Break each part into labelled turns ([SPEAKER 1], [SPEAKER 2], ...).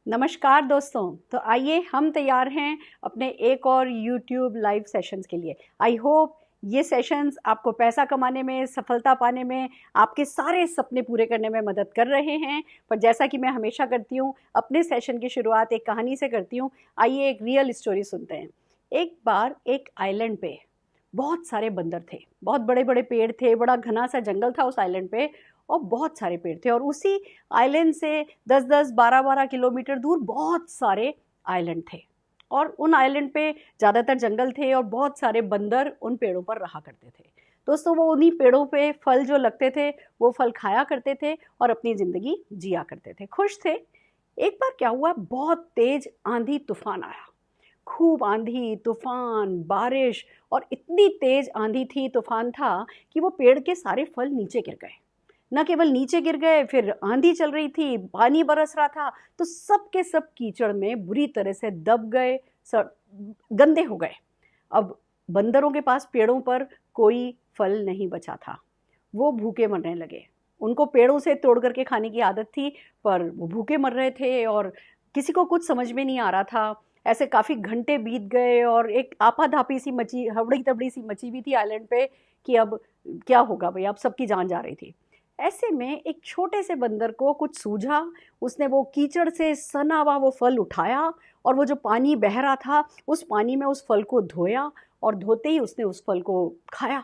[SPEAKER 1] नमस्कार दोस्तों। तो आइए हम तैयार हैं अपने एक और YouTube लाइव सेशंस के लिए। आई होप ये सेशंस आपको पैसा कमाने में, सफलता पाने में, आपके सारे सपने पूरे करने में मदद कर रहे हैं। पर जैसा कि मैं हमेशा करती हूँ, अपने सेशन की शुरुआत एक कहानी से करती हूँ। आइए एक रियल स्टोरी सुनते हैं। एक बार एक आइलैंड पे बहुत सारे बंदर थे, बहुत बड़े बड़े पेड़ थे, बड़ा घना सा जंगल था उस आइलैंड पे और बहुत सारे पेड़ थे। और उसी आइलैंड से 10-10, 12-12 किलोमीटर दूर बहुत सारे आइलैंड थे और उन आइलैंड पे ज़्यादातर जंगल थे और बहुत सारे बंदर उन पेड़ों पर रहा करते थे। दोस्तों, वो उन्हीं पेड़ों पे फल जो लगते थे वो फल खाया करते थे और अपनी ज़िंदगी जिया करते थे, खुश थे। एक बार क्या हुआ, बहुत तेज आंधी तूफान आया। खूब आंधी तूफान बारिश और इतनी तेज आंधी थी, तूफान था कि वो पेड़ के सारे फल नीचे गिर गए। न केवल नीचे गिर गए, फिर आंधी चल रही थी, पानी बरस रहा था, तो सब के सब कीचड़ में बुरी तरह से दब गए, गंदे हो गए। अब बंदरों के पास पेड़ों पर कोई फल नहीं बचा था, वो भूखे मरने लगे। उनको पेड़ों से तोड़ करके खाने की आदत थी, पर वो भूखे मर रहे थे और किसी को कुछ समझ में नहीं आ रहा था। ऐसे काफ़ी घंटे बीत गए और एक आपाधापी सी मची, हबड़ी तबड़ी सी मची हुई थी आइलैंड पे कि अब क्या होगा भाई, अब सबकी जान जा रही थी। ऐसे में एक छोटे से बंदर को कुछ सूझा। उसने वो कीचड़ से सना हुआ वो फल उठाया और वो जो पानी बह रहा था उस पानी में उस फल को धोया और धोते ही उसने उस फल को खाया।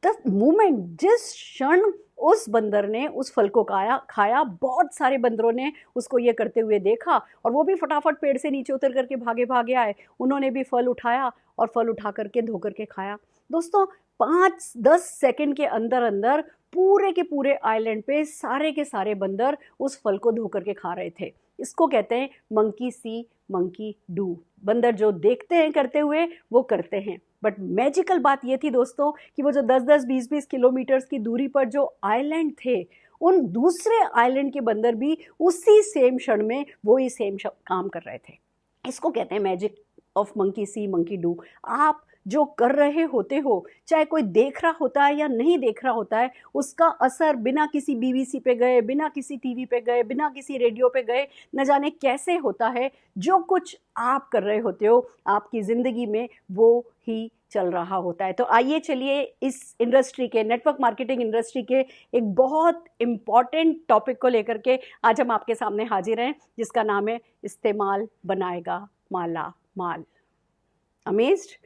[SPEAKER 1] द मोमेंट, जिस क्षण उस बंदर ने उस फल को खाया, बहुत सारे बंदरों ने उसको ये करते हुए देखा और वो भी फटाफट पेड़ से नीचे उतर करके भागे भागे आए। उन्होंने भी फल उठाया और फल उठा करके धो करके खाया। दोस्तों, 5-10 सेकंड के अंदर अंदर पूरे के पूरे आइलैंड पे सारे के सारे बंदर उस फल को धो करके खा रहे थे। इसको कहते हैं मंकी सी मंकी डू। बंदर जो देखते हैं करते हुए वो करते हैं। बट मैजिकल बात ये थी दोस्तों कि वो जो 10-10, 20-20 किलोमीटर्स की दूरी पर जो आइलैंड थे, उन दूसरे आइलैंड के बंदर भी उसी सेम क्षण में वो ही सेम काम कर रहे थे। इसको कहते हैं magic of monkey C monkey do. आप जो कर रहे होते हो, चाहे कोई देख रहा होता है या नहीं देख रहा होता है, उसका असर बिना किसी बीबीसी पे गए, बिना किसी टीवी पे गए, बिना किसी रेडियो पे गए, न जाने कैसे होता है। जो कुछ आप कर रहे होते हो आपकी ज़िंदगी में वो ही चल रहा होता है। तो आइए चलिए इस इंडस्ट्री के, नेटवर्क मार्केटिंग इंडस्ट्री के एक बहुत इम्पॉर्टेंट टॉपिक को लेकर के आज हम आपके सामने हाजिर हैं, जिसका नाम है इस्तेमाल बनाएगा माला माल। अमेज्ड?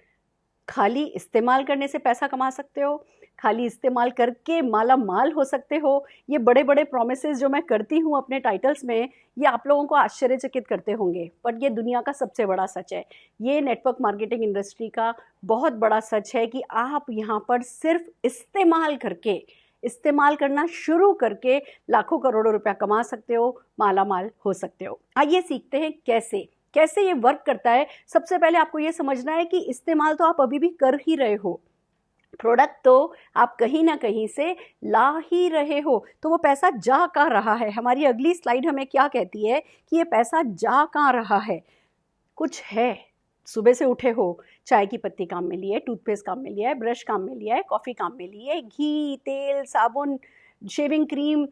[SPEAKER 1] खाली इस्तेमाल करने से पैसा कमा सकते हो, खाली इस्तेमाल करके माला माल हो सकते हो। ये बड़े बड़े प्रोमिसेस जो मैं करती हूँ अपने टाइटल्स में, ये आप लोगों को आश्चर्यचकित करते होंगे, पर ये दुनिया का सबसे बड़ा सच है। ये नेटवर्क मार्केटिंग इंडस्ट्री का बहुत बड़ा सच है कि आप यहाँ पर सिर्फ इस्तेमाल करके, इस्तेमाल करना शुरू करके लाखों करोड़ों रुपया कमा सकते हो, माला माल हो सकते हो। आइए सीखते हैं कैसे कैसे ये वर्क करता है। सबसे पहले आपको ये समझना है कि इस्तेमाल तो आप अभी भी कर ही रहे हो, प्रोडक्ट तो आप कहीं ना कहीं से ला ही रहे हो, तो वो पैसा जा कहाँ रहा है। हमारी अगली स्लाइड हमें क्या कहती है कि ये पैसा जा कहाँ रहा है। कुछ है, सुबह से उठे हो, चाय की पत्ती काम में लिए, टूथपेस्ट काम में लिया है, ब्रश काम में लिया है, कॉफ़ी काम में लिए, घी, तेल, साबुन, शेविंग क्रीम,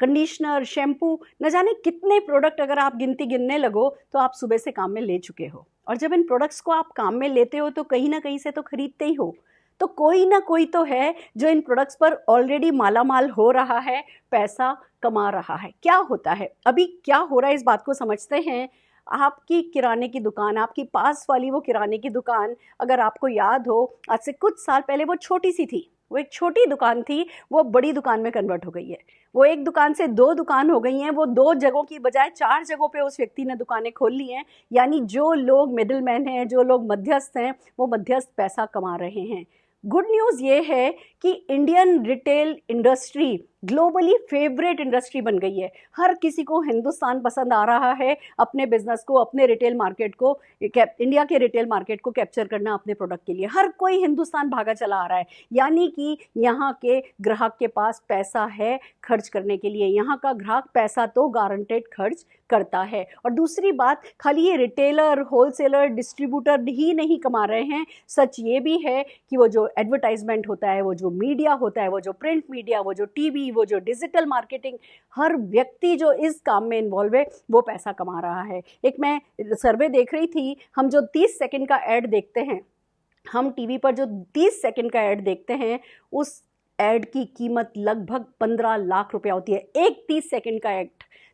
[SPEAKER 1] कंडीशनर, शैम्पू, न जाने कितने प्रोडक्ट अगर आप गिनने लगो तो आप सुबह से काम में ले चुके हो। और जब इन प्रोडक्ट्स को आप काम में लेते हो तो कहीं ना कहीं से तो खरीदते ही हो। तो कोई ना कोई तो है जो इन प्रोडक्ट्स पर ऑलरेडी माला माल हो रहा है, पैसा कमा रहा है। क्या होता है, अभी क्या हो रहा है इस बात को समझते हैं। आपकी किराने की दुकान, आपकी पास वाली वो किराने की दुकान, अगर आपको याद हो आज से कुछ साल पहले वो छोटी सी थी, वो एक छोटी दुकान थी, वो बड़ी दुकान में कन्वर्ट हो गई है। वो एक दुकान से 2 दुकान हो गई हैं, वो 2 जगहों की बजाय 4 जगहों पे उस व्यक्ति ने दुकानें खोल ली हैं। यानी जो लोग मिडिल मैन हैं, जो लोग मध्यस्थ हैं, वो मध्यस्थ पैसा कमा रहे हैं। गुड न्यूज़ ये है कि Indian retail industry globally favourite industry बन गई है। हर किसी को हिंदुस्तान पसंद आ रहा है अपने बिजनेस को, अपने रिटेल मार्केट को, इंडिया के रिटेल मार्केट को कैप्चर करना अपने प्रोडक्ट के लिए। हर कोई हिंदुस्तान भागा चला आ रहा है, यानी कि यहाँ के ग्राहक के पास पैसा है खर्च करने के लिए। यहाँ का ग्राहक पैसा तो गारंटेड खर्च करता है। और दूसरी बात, खाली ये रिटेलर, होलसेलर, डिस्ट्रीब्यूटर ही नहीं कमा रहे हैं, सच ये भी है कि वो जो एडवर्टाइजमेंट होता है, वो जो मीडिया होता है, वो जो प्रिंट मीडिया, वो जो टीवी टीवी, वो जो डिजिटल मार्केटिंग, हर व्यक्ति जो इस काम में इन्वॉल्व है वो पैसा कमा रहा है। एक मैं सर्वे देख रही थी, हम जो 30 सेकंड का ऐड देखते हैं, हम टीवी पर जो 30 सेकंड का ऐड देखते हैं, उस ऐड की कीमत लगभग 15 लाख रुपया होती है। एक 30 सेकंड का ऐड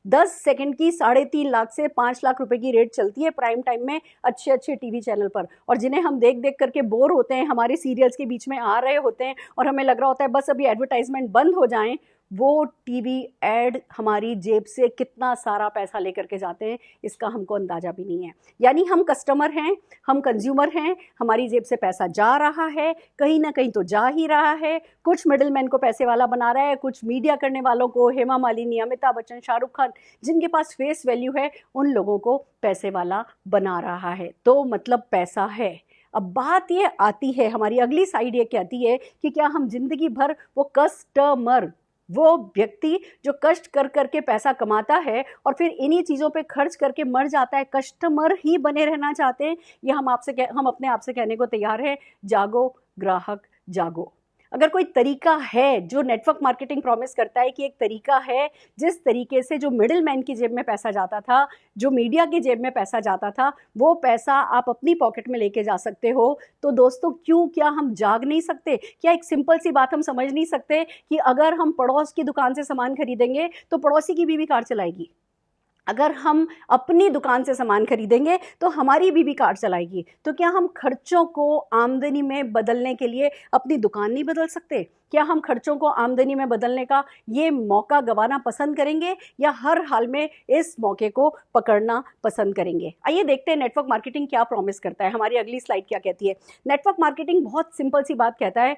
[SPEAKER 1] 10 सेकंड की 3.5 लाख से 5 लाख रुपए की रेट चलती है प्राइम टाइम में अच्छे अच्छे टीवी चैनल पर, और जिन्हें हम देख देख करके बोर होते हैं, हमारे सीरियल्स के बीच में आ रहे होते हैं और हमें लग रहा होता है बस अभी एडवर्टाइजमेंट बंद हो जाएं, वो टीवी ऐड हमारी जेब से कितना सारा पैसा लेकर के जाते हैं, इसका हमको अंदाजा भी नहीं है। यानी हम कस्टमर हैं, हम कंज्यूमर हैं, हमारी जेब से पैसा जा रहा है, कहीं ना कहीं तो जा ही रहा है। कुछ मिडिलमैन को पैसे वाला बना रहा है, कुछ मीडिया करने वालों को, हेमा मालिनी, अमिताभ बच्चन, शाहरुख खान, जिनके पास फेस वैल्यू है, उन लोगों को पैसे वाला बना रहा है। तो मतलब पैसा है। अब बात ये आती है, हमारी अगली साइड ये कहती है कि क्या हम जिंदगी भर वो कस्टमर, वो व्यक्ति जो कष्ट कर करके पैसा कमाता है और फिर इन्हीं चीज़ों पे खर्च करके मर जाता है, कस्टमर ही बने रहना चाहते हैं? ये हम अपने आप से कहने को तैयार हैं, जागो ग्राहक जागो। अगर कोई तरीका है जो नेटवर्क मार्केटिंग प्रॉमिस करता है कि एक तरीका है जिस तरीके से जो मिडिल मैन की जेब में पैसा जाता था, जो मीडिया की जेब में पैसा जाता था, वो पैसा आप अपनी पॉकेट में लेके जा सकते हो, तो दोस्तों क्या हम जाग नहीं सकते? क्या एक सिंपल सी बात हम समझ नहीं सकते कि अगर हम पड़ोस की दुकान से सामान खरीदेंगे तो पड़ोसी की बीवी कार चलाएगी, अगर हम अपनी दुकान से सामान खरीदेंगे तो हमारी बीवी कार चलाएगी। तो क्या हम खर्चों को आमदनी में बदलने के लिए अपनी दुकान नहीं बदल सकते? क्या हम खर्चों को आमदनी में बदलने का ये मौका गंवाना पसंद करेंगे या हर हाल में इस मौके को पकड़ना पसंद करेंगे? आइए देखते हैं नेटवर्क मार्केटिंग क्या प्रॉमिस करता है। हमारी अगली स्लाइड क्या कहती है? नेटवर्क मार्केटिंग बहुत सिंपल सी बात कहता है,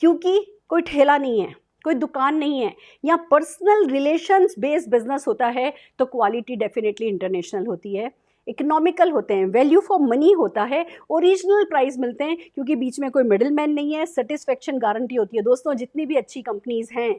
[SPEAKER 1] क्योंकि कोई ठेला नहीं है, कोई दुकान नहीं है, या पर्सनल रिलेशंस बेस्ड बिजनेस होता है, तो क्वालिटी डेफिनेटली इंटरनेशनल होती है, इकोनॉमिकल होते हैं, वैल्यू फॉर मनी होता है, ओरिजिनल प्राइस मिलते हैं क्योंकि बीच में कोई मिडिल मैन नहीं है, सेटिस्फेक्शन गारंटी होती है। दोस्तों, जितनी भी अच्छी कंपनीज हैं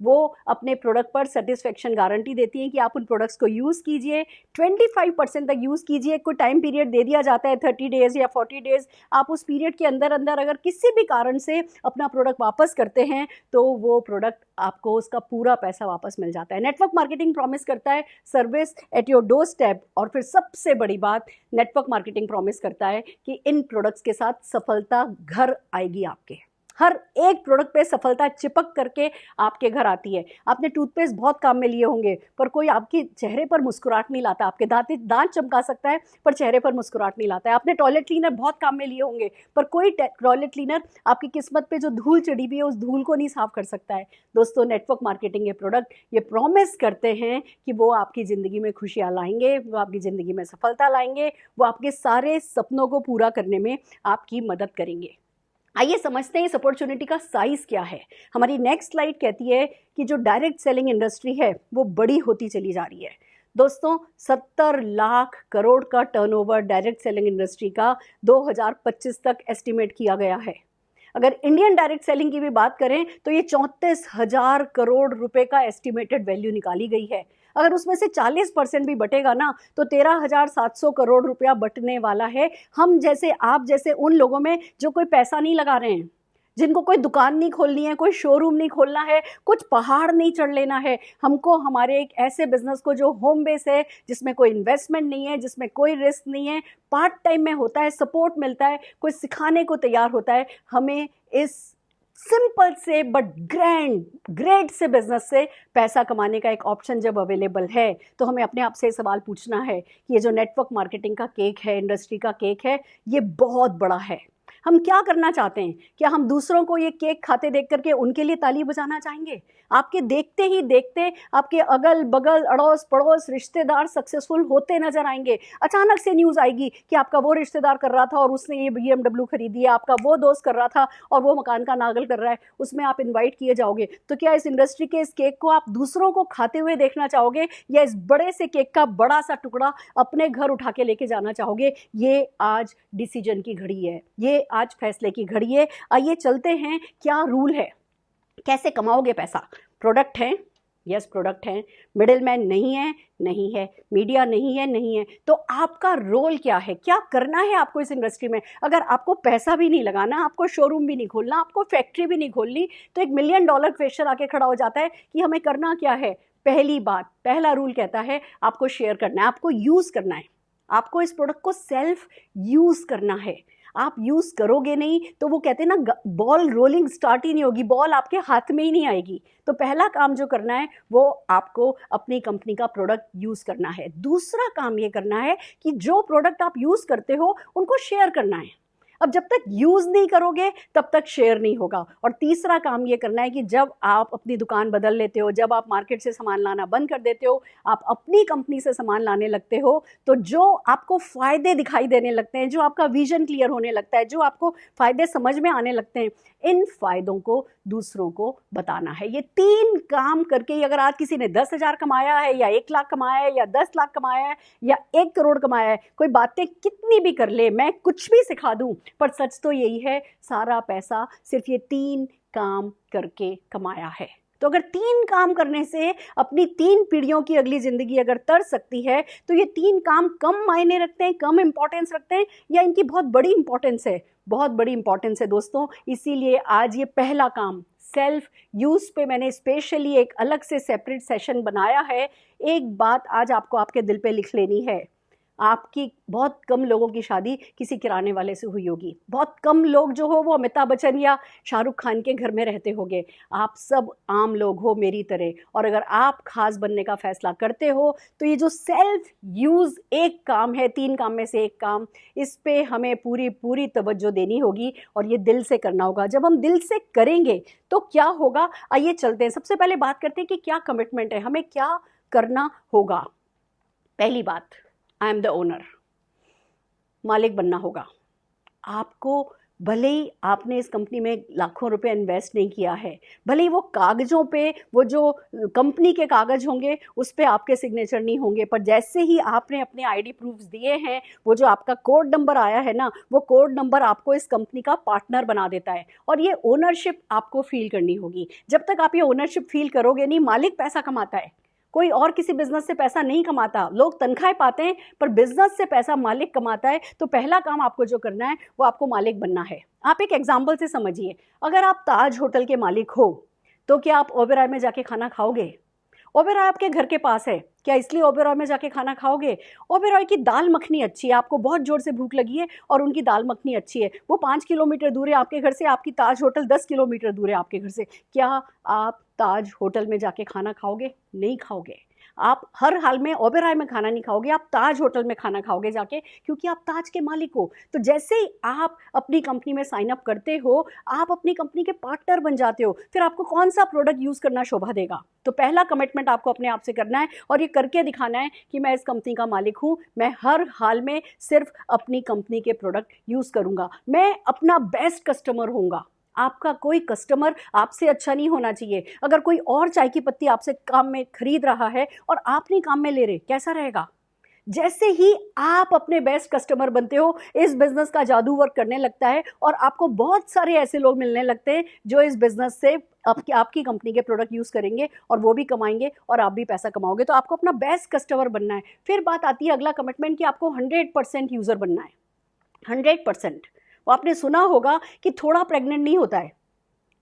[SPEAKER 1] वो अपने प्रोडक्ट पर सेटिस्फेक्शन गारंटी देती हैं कि आप उन प्रोडक्ट्स को यूज़ कीजिए, 25% तक यूज़ कीजिए। कोई टाइम पीरियड दे दिया जाता है 30 डेज़ या 40 डेज़, आप उस पीरियड के अंदर अंदर अगर किसी भी कारण से अपना प्रोडक्ट वापस करते हैं तो वो प्रोडक्ट आपको उसका पूरा पैसा वापस मिल जाता है। नेटवर्क मार्केटिंग प्रॉमिस करता है service at your door step, और फिर सबसे बड़ी बात, नेटवर्क मार्केटिंग प्रॉमिस करता है कि इन प्रोडक्ट्स के साथ सफलता घर आएगी आपके। हर एक प्रोडक्ट पे सफलता चिपक करके आपके घर आती है। आपने टूथपेस्ट बहुत काम में लिए होंगे, पर कोई आपके चेहरे पर मुस्कुराहट नहीं लाता। आपके दांत चमका सकता है पर चेहरे पर मुस्कुराहट नहीं लाता है। आपने टॉयलेट क्लीनर बहुत काम में लिए होंगे, पर कोई टॉयलेट क्लीनर आपकी किस्मत पे जो धूल चढ़ी हुई है उस धूल को नहीं साफ कर सकता है। दोस्तों, नेटवर्क मार्केटिंग के प्रोडक्ट ये प्रॉमिस करते हैं कि वो आपकी ज़िंदगी में खुशियाँ लाएंगे, वो आपकी ज़िंदगी में सफलता लाएंगे, वो आपके सारे सपनों को पूरा करने में आपकी मदद करेंगे। आइए समझते हैं इस अपॉर्चुनिटी का साइज क्या है। हमारी नेक्स्ट स्लाइड कहती है कि जो डायरेक्ट सेलिंग इंडस्ट्री है वो बड़ी होती चली जा रही है। दोस्तों, 70 लाख करोड़ का टर्नओवर डायरेक्ट सेलिंग इंडस्ट्री का 2025 तक एस्टिमेट किया गया है। अगर इंडियन डायरेक्ट सेलिंग की भी बात करें तो ये 34,000 करोड़ रुपए का एस्टिमेटेड वैल्यू निकाली गई है। अगर उसमें से 40% भी बटेगा ना तो 13,700 करोड़ रुपया बटने वाला है हम जैसे, आप जैसे उन लोगों में जो कोई पैसा नहीं लगा रहे हैं, जिनको कोई दुकान नहीं खोलनी है, कोई शोरूम नहीं खोलना है, कुछ पहाड़ नहीं चढ़ लेना है। हमको हमारे एक ऐसे बिजनेस को जो होम बेस है, जिसमें कोई इन्वेस्टमेंट नहीं है, जिसमें कोई रिस्क नहीं है, पार्ट टाइम में होता है, सपोर्ट मिलता है, कोई सिखाने को तैयार होता है, हमें इस सिंपल से बट ग्रेट से बिजनेस से पैसा कमाने का एक ऑप्शन जब अवेलेबल है, तो हमें अपने आप से सवाल पूछना है कि ये जो नेटवर्क मार्केटिंग का केक है, इंडस्ट्री का केक है, ये बहुत बड़ा है। हम क्या करना चाहते हैं? क्या हम दूसरों को ये केक खाते देख करके उनके लिए ताली बजाना चाहेंगे? आपके देखते ही देखते आपके अगल बगल, अड़ोस पड़ोस, रिश्तेदार सक्सेसफुल होते नजर आएंगे। अचानक से न्यूज़ आएगी कि आपका वो रिश्तेदार कर रहा था और उसने ये BMW खरीदी है, आपका वो दोस्त कर रहा था और वो मकान का नागल कर रहा है, उसमें आप इन्वाइट किए जाओगे। तो क्या इस इंडस्ट्री के इस केक को आप दूसरों को खाते हुए देखना चाहोगे, या इस बड़े से केक का बड़ा सा टुकड़ा अपने घर उठा के लेके जाना चाहोगे? ये आज डिसीजन की घड़ी है, ये आज फैसले की घड़ी है। आइए चलते हैं, क्या रूल है, कैसे कमाओगे पैसा। प्रोडक्ट है, यस प्रोडक्ट है, मिडिल मैन नहीं है, नहीं है, मीडिया नहीं है, नहीं है, तो आपका रोल क्या है, क्या करना है आपको इस इंडस्ट्री में। अगर आपको पैसा भी नहीं लगाना, आपको शोरूम भी नहीं खोलना, आपको फैक्ट्री भी नहीं खोलनी, तो एक $1 मिलियन क्वेश्चन आके खड़ा हो जाता है कि हमें करना क्या है। पहली बात, पहला रूल कहता है आपको शेयर करना है, आपको यूज़ करना है, आपको इस प्रोडक्ट को सेल्फ यूज़ करना है। आप यूज़ करोगे नहीं तो वो कहते हैं ना, बॉल रोलिंग स्टार्ट ही नहीं होगी, बॉल आपके हाथ में ही नहीं आएगी। तो पहला काम जो करना है वो आपको अपनी कंपनी का प्रोडक्ट यूज़ करना है। दूसरा काम ये करना है कि जो प्रोडक्ट आप यूज़ करते हो उनको शेयर करना है। अब जब तक यूज़ नहीं करोगे तब तक शेयर नहीं होगा। और तीसरा काम ये करना है कि जब आप अपनी दुकान बदल लेते हो, जब आप मार्केट से सामान लाना बंद कर देते हो, आप अपनी कंपनी से सामान लाने लगते हो, तो जो आपको फ़ायदे दिखाई देने लगते हैं, जो आपका विजन क्लियर होने लगता है, जो आपको फ़ायदे समझ में आने लगते हैं, इन फ़ायदों को दूसरों को बताना है। ये 3 काम करके ही अगर आज किसी ने 10,000 कमाया है या 1 लाख कमाया है या 10 लाख कमाया है या 1 करोड़ कमाया है, कोई बातें कितनी भी कर ले, मैं कुछ भी सिखा दूं, पर सच तो यही है, सारा पैसा सिर्फ ये 3 काम करके कमाया है। तो अगर 3 काम करने से अपनी 3 पीढ़ियों की अगली ज़िंदगी अगर तर सकती है, तो ये 3 काम कम मायने रखते हैं, कम इंपॉर्टेंस रखते हैं, या इनकी बहुत बड़ी इंपॉर्टेंस है? बहुत बड़ी इंपॉर्टेंस है दोस्तों। इसीलिए आज ये पहला काम सेल्फ यूज़ पे मैंने स्पेशली एक अलग से सेपरेट सेशन बनाया है। एक बात आज आपको आपके दिल पे लिख लेनी है, आपकी बहुत कम लोगों की शादी किसी किराने वाले से हुई होगी, बहुत कम लोग जो हो वो अमिताभ बच्चन या शाहरुख खान के घर में रहते होंगे। आप सब आम लोग हो मेरी तरह, और अगर आप खास बनने का फैसला करते हो तो ये जो सेल्फ यूज़ एक काम है, 3 काम में से एक काम, इस पे हमें पूरी पूरी तवज्जो देनी होगी और ये दिल से करना होगा। जब हम दिल से करेंगे तो क्या होगा, आइए चलते हैं। सबसे पहले बात करते हैं कि क्या कमिटमेंट है, हमें क्या करना होगा। पहली बात, आई एम द ओनर, मालिक बनना होगा आपको। भले ही आपने इस कंपनी में लाखों रुपए इन्वेस्ट नहीं किया है, भले ही वो कागज़ों पे, वो जो कंपनी के कागज़ होंगे उस पे आपके सिग्नेचर नहीं होंगे, पर जैसे ही आपने अपने आईडी प्रूफ्स दिए हैं, वो जो आपका कोड नंबर आया है ना, वो कोड नंबर आपको इस कंपनी का पार्टनर बना देता है। और ये ओनरशिप आपको फील करनी होगी। जब तक आप ये ओनरशिप फील करोगे नहीं, मालिक पैसा कमाता है, कोई और किसी बिजनेस से पैसा नहीं कमाता। लोग तनख्वाहें पाते हैं पर बिजनेस से पैसा मालिक कमाता है। तो पहला काम आपको जो करना है वो आपको मालिक बनना है। आप एक एग्जाम्पल से समझिए, अगर आप ताज होटल के मालिक हो तो क्या आप ओबेरॉय में जाके खाना खाओगे? ओबेरॉय आपके घर के पास है, क्या इसलिए ओबेरॉय में जाके खाना खाओगे? ओबेरॉय की दाल मखनी अच्छी है, आपको बहुत जोर से भूख लगी है और उनकी दाल मखनी अच्छी है, वो 5 किलोमीटर दूर है आपके घर से, आपकी ताज होटल 10 किलोमीटर दूर है आपके घर से। क्या आप ताज होटल में जाके खाना खाओगे? नहीं खाओगे। आप हर हाल में ओबेरॉय में खाना नहीं खाओगे, आप ताज होटल में खाना खाओगे जाके, क्योंकि आप ताज के मालिक हो। तो जैसे ही आप अपनी कंपनी में साइन अप करते हो, आप अपनी कंपनी के पार्टनर बन जाते हो। फिर आपको कौन सा प्रोडक्ट यूज़ करना शोभा देगा? तो पहला कमिटमेंट आपको अपने आप से करना है और ये करके दिखाना है कि मैं इस कंपनी का मालिक हूँ, मैं हर हाल में सिर्फ अपनी कंपनी के प्रोडक्ट यूज़ करूँगा, मैं अपना बेस्ट कस्टमर होऊंगा। आपका कोई कस्टमर आपसे अच्छा नहीं होना चाहिए। अगर कोई और चाय की पत्ती आपसे काम में खरीद रहा है और आप नहीं काम में ले रहे, कैसा रहेगा? जैसे ही आप अपने बेस्ट कस्टमर बनते हो, इस बिजनेस का जादू वर्क करने लगता है और आपको बहुत सारे ऐसे लोग मिलने लगते हैं जो इस बिजनेस से आपकी कंपनी के प्रोडक्ट यूज़ करेंगे और वो भी कमाएंगे और आप भी पैसा कमाओगे। तो आपको अपना बेस्ट कस्टमर बनना है। फिर बात आती है अगला कमिटमेंट कि आपको 100% यूज़र बनना है। 100%। वो आपने सुना होगा कि थोड़ा प्रेग्नेंट नहीं होता है,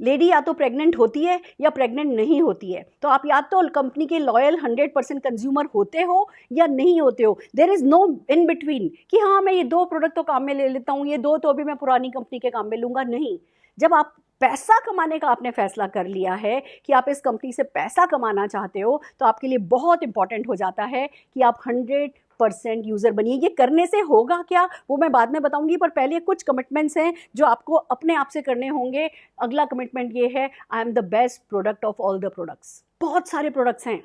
[SPEAKER 1] लेडी या तो प्रेग्नेंट होती है या प्रेग्नेंट नहीं होती है। तो आप या तो कंपनी के लॉयल 100% कंज्यूमर होते हो या नहीं होते हो। There is no in between कि हाँ मैं ये 2 प्रोडक्ट तो काम में ले लेता हूँ, ये 2 तो अभी मैं पुरानी कंपनी के काम में लूँगा, नहीं। जब आप पैसा कमाने का आपने फैसला कर लिया है कि आप इस कंपनी से पैसा कमाना चाहते हो, तो आपके लिए बहुत इंपॉर्टेंट हो जाता है कि आप 100% यूज़र बनिए। ये करने से होगा क्या वो मैं बाद में बताऊंगी, पर पहले कुछ कमिटमेंट्स हैं जो आपको अपने आप से करने होंगे। अगला कमिटमेंट ये है, I am the best product of all the products. बहुत सारे प्रोडक्ट्स हैं,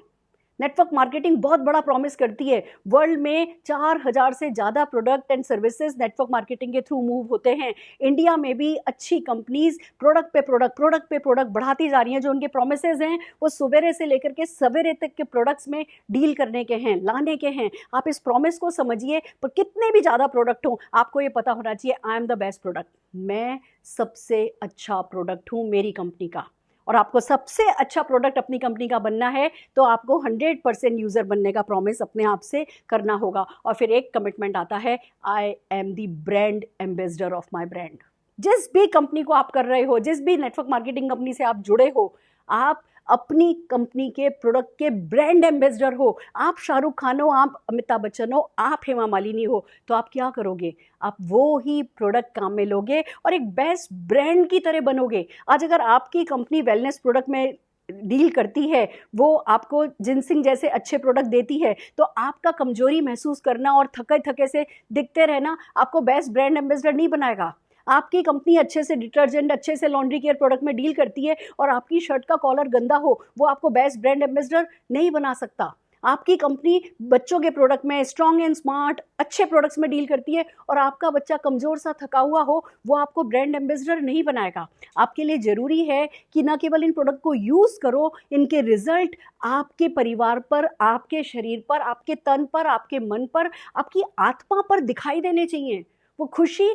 [SPEAKER 1] नेटवर्क मार्केटिंग बहुत बड़ा प्रॉमिस करती है। वर्ल्ड में 4000 से ज़्यादा product and services network marketing के थ्रू मूव होते हैं। इंडिया में भी अच्छी कंपनीज प्रोडक्ट पे प्रोडक्ट बढ़ाती जा रही हैं। जो उनके प्रोमिसेस हैं वो सवेरे से लेकर के सवेरे तक के प्रोडक्ट्स में डील करने के हैं, लाने के हैं। आप इस प्रॉमिस को समझिए, पर कितने भी ज़्यादा प्रोडक्ट हों आपको ये पता होना चाहिए, I am the best product, मैं सबसे अच्छा प्रोडक्ट हूँ मेरी कंपनी का। और आपको सबसे अच्छा प्रोडक्ट अपनी कंपनी का बनना है तो आपको 100% यूज़र बनने का प्रॉमिस अपने आप से करना होगा। और फिर एक कमिटमेंट आता है, I am the brand ambassador of my brand. जिस भी कंपनी को आप कर रहे हो, जिस भी नेटवर्क मार्केटिंग कंपनी से आप जुड़े हो, आप अपनी कंपनी के प्रोडक्ट के ब्रांड एम्बेसडर हो। आप शाहरुख खान हो, आप अमिताभ बच्चन हो, आप हेमा मालिनी हो, तो आप क्या करोगे? आप वो ही प्रोडक्ट काम में लोगे और एक बेस्ट ब्रांड की तरह बनोगे। आज अगर आपकी कंपनी वेलनेस प्रोडक्ट में डील करती है, वो आपको जिनसिंग जैसे अच्छे प्रोडक्ट देती है, तो आपका कमजोरी महसूस करना और थके थके से दिखते रहना आपको बेस्ट ब्रांड एम्बेसडर नहीं बनाएगा। आपकी कंपनी अच्छे से डिटर्जेंट, अच्छे से लॉन्ड्री केयर प्रोडक्ट में डील करती है और आपकी शर्ट का कॉलर गंदा हो, वो आपको बेस्ट ब्रांड एम्बेसडर नहीं बना सकता। आपकी कंपनी बच्चों के प्रोडक्ट में स्ट्रॉन्ग एंड स्मार्ट अच्छे प्रोडक्ट्स में डील करती है और आपका बच्चा कमज़ोर सा थका हुआ हो, वो आपको ब्रांड एम्बेसडर नहीं बनाएगा। आपके लिए ज़रूरी है कि न केवल इन प्रोडक्ट को यूज़ करो, इनके रिजल्ट आपके परिवार पर, आपके शरीर पर, आपके तन पर, आपके मन पर, आपकी आत्मा पर दिखाई देने चाहिए। वो खुशी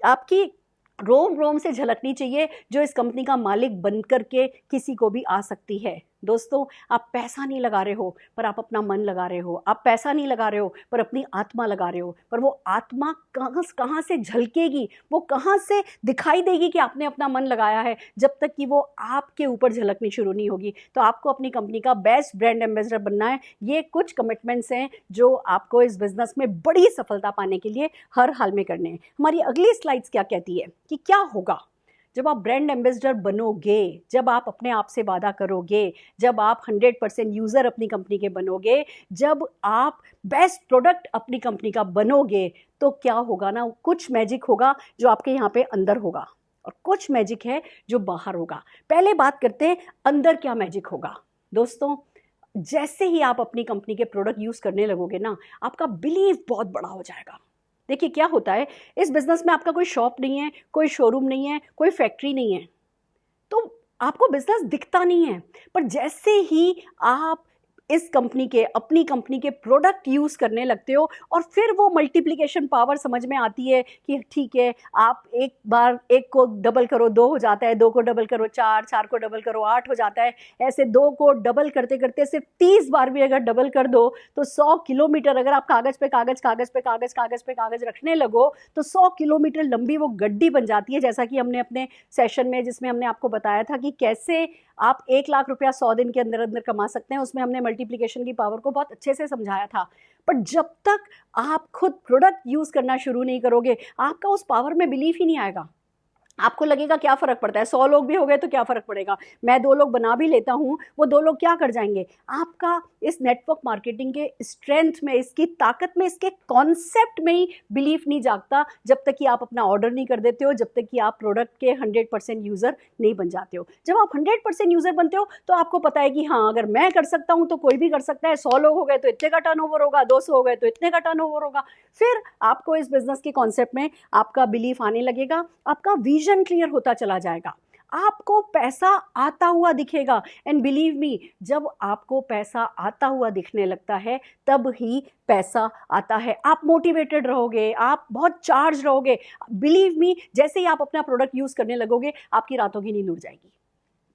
[SPEAKER 1] आपकी रोम रोम से झलकनी चाहिए, जो इस कंपनी का मालिक बन करके किसी को भी आ सकती है। दोस्तों, आप पैसा नहीं लगा रहे हो पर आप अपना मन लगा रहे हो। आप पैसा नहीं लगा रहे हो पर अपनी आत्मा लगा रहे हो। पर वो आत्मा कहाँ से झलकेगी, वो कहाँ से दिखाई देगी कि आपने अपना मन लगाया है, जब तक कि वो आपके ऊपर झलकनी शुरू नहीं होगी। तो आपको अपनी कंपनी का बेस्ट ब्रांड एम्बेसडर बनना है। ये कुछ कमिटमेंट्स हैं जो आपको इस बिजनेस में बड़ी सफलता पाने के लिए हर हाल में करने हैं। हमारी अगली स्लाइड्स क्या कहती है कि क्या होगा जब आप ब्रांड एम्बेसडर बनोगे, जब आप अपने आप से वादा करोगे, जब आप 100% यूज़र अपनी कंपनी के बनोगे, जब आप बेस्ट प्रोडक्ट अपनी कंपनी का बनोगे, तो क्या होगा ना, कुछ मैजिक होगा जो आपके यहाँ पे अंदर होगा और कुछ मैजिक है जो बाहर होगा। पहले बात करते हैं अंदर क्या मैजिक होगा। दोस्तों, जैसे ही आप अपनी कंपनी के प्रोडक्ट यूज़ करने लगोगे ना, आपका बिलीव बहुत बड़ा हो जाएगा। देखिए क्या होता है, इस बिजनेस में आपका कोई शॉप नहीं है, कोई शोरूम नहीं है, कोई फैक्ट्री नहीं है, तो आपको बिजनेस दिखता नहीं है। पर जैसे ही आप इस कंपनी के, अपनी कंपनी के प्रोडक्ट यूज़ करने लगते हो और फिर वो मल्टीप्लिकेशन पावर समझ में आती है कि ठीक है, आप एक बार एक को डबल करो 2 हो जाता है, 2 को डबल करो 4, 4 को डबल करो 8 हो जाता है। ऐसे 2 को डबल करते करते सिर्फ 30 बार भी अगर डबल कर दो तो 100 किलोमीटर, अगर आप कागज़ पे कागज़, कागज़ पे कागज़, कागज़ पे कागज़ रखने लगो तो 100 किलोमीटर लंबी वो गड्डी बन जाती है। जैसा कि हमने अपने सेशन में, जिसमें हमने आपको बताया था कि कैसे आप 1 लाख रुपया 100 दिन के अंदर अंदर कमा सकते हैं, उसमें हमने मल्टीप्लिकेशन की पावर को बहुत अच्छे से समझाया था। पर जब तक आप खुद प्रोडक्ट यूज़ करना शुरू नहीं करोगे, आपका उस पावर में बिलीफ ही नहीं आएगा। आपको लगेगा क्या फ़र्क पड़ता है, 100 लोग भी हो गए तो क्या फ़र्क पड़ेगा, मैं 2 लोग बना भी लेता हूँ, वो 2 लोग क्या कर जाएंगे। आपका इस नेटवर्क मार्केटिंग के स्ट्रेंथ में, इसकी ताकत में, इसके कॉन्सेप्ट में ही बिलीफ नहीं जागता जब तक कि आप अपना ऑर्डर नहीं कर देते हो, जब तक कि आप प्रोडक्ट के 100% यूज़र नहीं बन जाते हो। जब आप 100% यूज़र बनते हो तो आपको पता है कि हाँ, अगर मैं कर सकता हूँ तो कोई भी कर सकता है। 100 लोग हो गए तो इतने का टर्नओवर होगा, 200 हो गए तो इतने का टर्नओवर होगा। फिर आपको इस बिजनेस के कॉन्सेप्ट में आपका बिलीफ आने लगेगा, आपका विजन क्लियर होता चला जाएगा, आपको पैसा आता हुआ दिखेगा। एंड बिलीव मी, जब आपको पैसा आता हुआ दिखने लगता है तब ही पैसा आता है। आप मोटिवेटेड रहोगे, आप बहुत चार्ज रहोगे। बिलीव मी, जैसे ही आप अपना प्रोडक्ट यूज करने लगोगे, आपकी रातों की नींद उड़ जाएगी।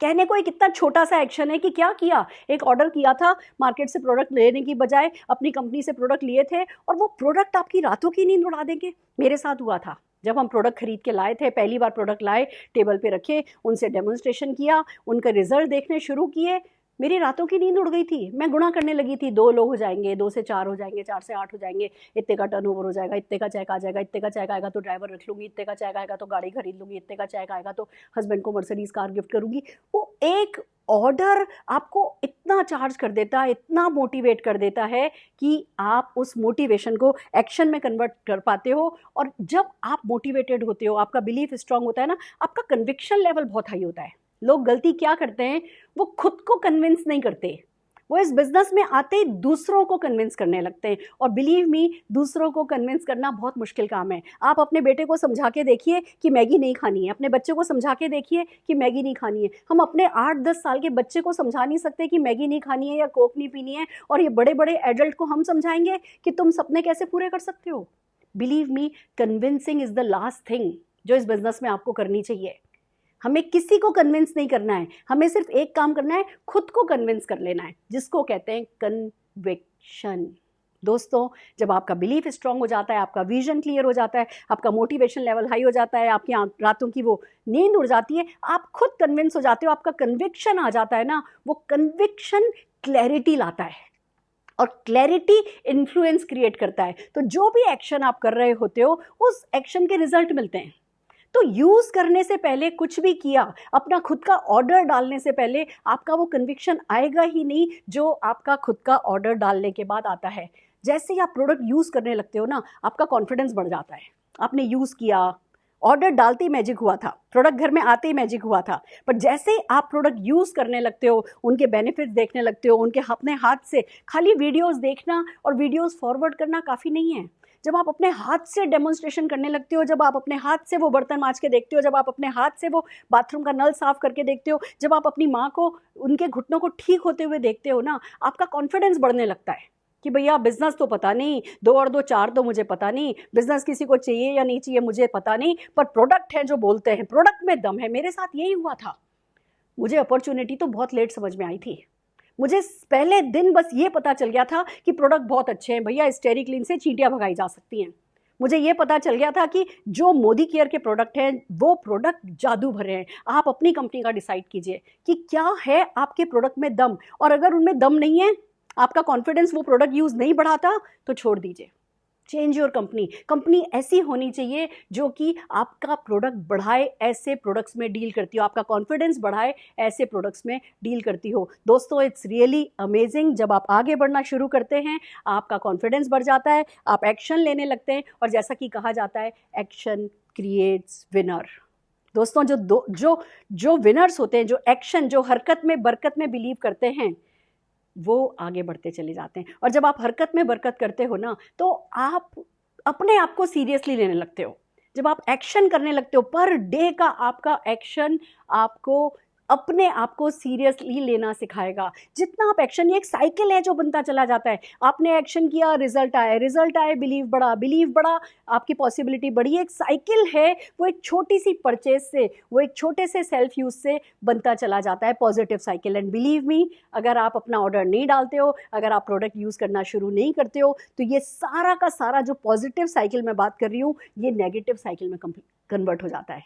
[SPEAKER 1] कहने को एक इतना छोटा सा एक्शन है कि क्या किया, एक ऑर्डर किया था, मार्केट से प्रोडक्ट लेने की बजाय अपनी कंपनी से प्रोडक्ट लिए थे और वो प्रोडक्ट आपकी रातों की नींद उड़ा देंगे। मेरे साथ हुआ था, जब हम प्रोडक्ट खरीद के लाए थे, पहली बार प्रोडक्ट लाए, टेबल पे रखे, उनसे डेमोन्स्ट्रेशन किया, उनका रिजल्ट देखने शुरू किए, मेरी रातों की नींद उड़ गई थी। मैं गुणा करने लगी थी, 2 लोग हो जाएंगे, 2 से 4 हो जाएंगे, 4 से 8 हो जाएंगे, इतने का टर्नओवर हो जाएगा, इतने का चेक आ जाएगा, इतने का चेक आएगा तो ड्राइवर रख लूँगी, इतने का चेक आएगा तो गाड़ी खरीद लूँगी, इतने का चेक आएगा तो हस्बैंड को मर्सिडीज़ कार गिफ्ट करूँगी। वो एक ऑर्डर आपको इतना चार्ज कर देता है, इतना मोटिवेट कर देता है कि आप उस मोटिवेशन को एक्शन में कन्वर्ट कर पाते हो। और जब आप मोटिवेटेड होते हो, आपका बिलीफ स्ट्रांग होता है ना, आपका कन्विक्शन लेवल बहुत हाई होता है। लोग गलती क्या करते हैं, वो खुद को कन्विंस नहीं करते, वो इस बिजनेस में आते ही दूसरों को कन्विंस करने लगते हैं। और बिलीव मी, दूसरों को कन्विंस करना बहुत मुश्किल काम है। आप अपने बेटे को समझा के देखिए कि मैगी नहीं खानी है, अपने बच्चे को समझा के देखिए कि मैगी नहीं खानी है। हम अपने 8-10 साल के बच्चे को समझा नहीं सकते कि मैगी नहीं खानी है या कोक नहीं पीनी है, और ये बड़े बड़े एडल्ट को हम समझाएंगे कि तुम सपने कैसे पूरे कर सकते हो। Believe me, convincing is the last thing जो इस बिजनेस में आपको करनी चाहिए। हमें किसी को कन्विंस नहीं करना है, हमें सिर्फ एक काम करना है, खुद को कन्विंस कर लेना है, जिसको कहते हैं कन्विक्शन। दोस्तों, जब आपका बिलीफ स्ट्रांग हो जाता है, आपका विजन क्लियर हो जाता है, आपका मोटिवेशन लेवल हाई हो जाता है, आपकी रातों की वो नींद उड़ जाती है, आप खुद कन्विंस हो जाते हो, आपका कन्विक्शन आ जाता है ना, वो कन्विक्शन क्लैरिटी लाता है और क्लैरिटी इन्फ्लुएंस क्रिएट करता है। तो जो भी एक्शन आप कर रहे होते हो, उस एक्शन के रिजल्ट मिलते हैं। तो यूज करने से पहले कुछ भी किया, अपना खुद का ऑर्डर डालने से पहले आपका वो कन्विक्शन आएगा ही नहीं, जो आपका खुद का ऑर्डर डालने के बाद आता है। जैसे ही आप प्रोडक्ट यूज करने लगते हो ना, आपका कॉन्फिडेंस बढ़ जाता है। आपने यूज किया, ऑर्डर डालते ही मैजिक हुआ था, प्रोडक्ट घर में आते ही मैजिक हुआ था, पर जैसे ही आप प्रोडक्ट यूज करने लगते हो, उनके बेनिफिट्स देखने लगते हो, उनके अपने हाथ से, खाली वीडियोस देखना और वीडियोस फॉरवर्ड करना काफ़ी नहीं है। जब आप अपने हाथ से डेमोन्स्ट्रेशन करने लगते हो, जब आप अपने हाथ से वो बर्तन मांज के देखते हो, जब आप अपने हाथ से वो बाथरूम का नल साफ करके देखते हो, जब आप अपनी माँ को उनके घुटनों को ठीक होते हुए देखते हो ना, आपका कॉन्फिडेंस बढ़ने लगता है कि भैया बिजनेस तो पता नहीं, 2 और 2 4 तो मुझे पता नहीं, बिजनेस किसी को चाहिए या नहीं चाहिए मुझे पता नहीं, पर प्रोडक्ट है जो बोलते हैं, प्रोडक्ट में दम है। मेरे साथ यही हुआ था। मुझे अपॉर्चुनिटी तो बहुत लेट समझ में आई थी। मुझे पहले दिन बस ये पता चल गया था कि प्रोडक्ट बहुत अच्छे हैं भैया, स्टेरिक्लीन से चींटियां भगाई जा सकती हैं। मुझे ये पता चल गया था कि जो मोदी केयर के प्रोडक्ट हैं वो प्रोडक्ट जादू भरे हैं। आप अपनी कंपनी का डिसाइड कीजिए कि क्या है आपके प्रोडक्ट में दम, और अगर उनमें दम नहीं है, आपका कॉन्फिडेंस वो प्रोडक्ट यूज नहीं बढ़ाता, तो छोड़ दीजिए। Change your company. कंपनी ऐसी होनी चाहिए जो कि आपका प्रोडक्ट बढ़ाए, ऐसे प्रोडक्ट्स में डील करती हो, आपका कॉन्फिडेंस बढ़ाए, ऐसे प्रोडक्ट्स में डील करती हो। दोस्तों, इट्स रियली अमेजिंग। जब आप आगे बढ़ना शुरू करते हैं, आपका कॉन्फिडेंस बढ़ जाता है, आप एक्शन लेने लगते हैं, और जैसा कि कहा जाता है, एक्शन क्रिएट्स विनर। दोस्तों, जो विनर्स होते हैं, जो एक्शन, जो हरकत में बरकत में बिलीव करते हैं, वो आगे बढ़ते चले जाते हैं। और जब आप हरकत में बरकत करते हो ना, तो आप अपने आप को सीरियसली लेने लगते हो। जब आप एक्शन करने लगते हो, पर डे का आपका एक्शन आपको अपने आप को सीरियसली लेना सिखाएगा। जितना आप एक्शन, ये एक साइकिल है जो बनता चला जाता है। आपने एक्शन किया, रिजल्ट आए, रिजल्ट आए, बिलीव बढ़ा, बिलीव बढ़ा, आपकी पॉसिबिलिटी बढ़ी। एक साइकिल है, वो एक छोटी सी परचेज से, वो एक छोटे से सेल्फ यूज से बनता चला जाता है, positive cycle. And believe me, अगर आप अपना ऑर्डर नहीं डालते हो, अगर आप प्रोडक्ट यूज करना शुरू नहीं करते हो, तो ये सारा का सारा जो पॉजिटिव साइकिल मैं बात कर रही हूँ, ये नेगेटिव साइकिल में कन्वर्ट हो जाता है।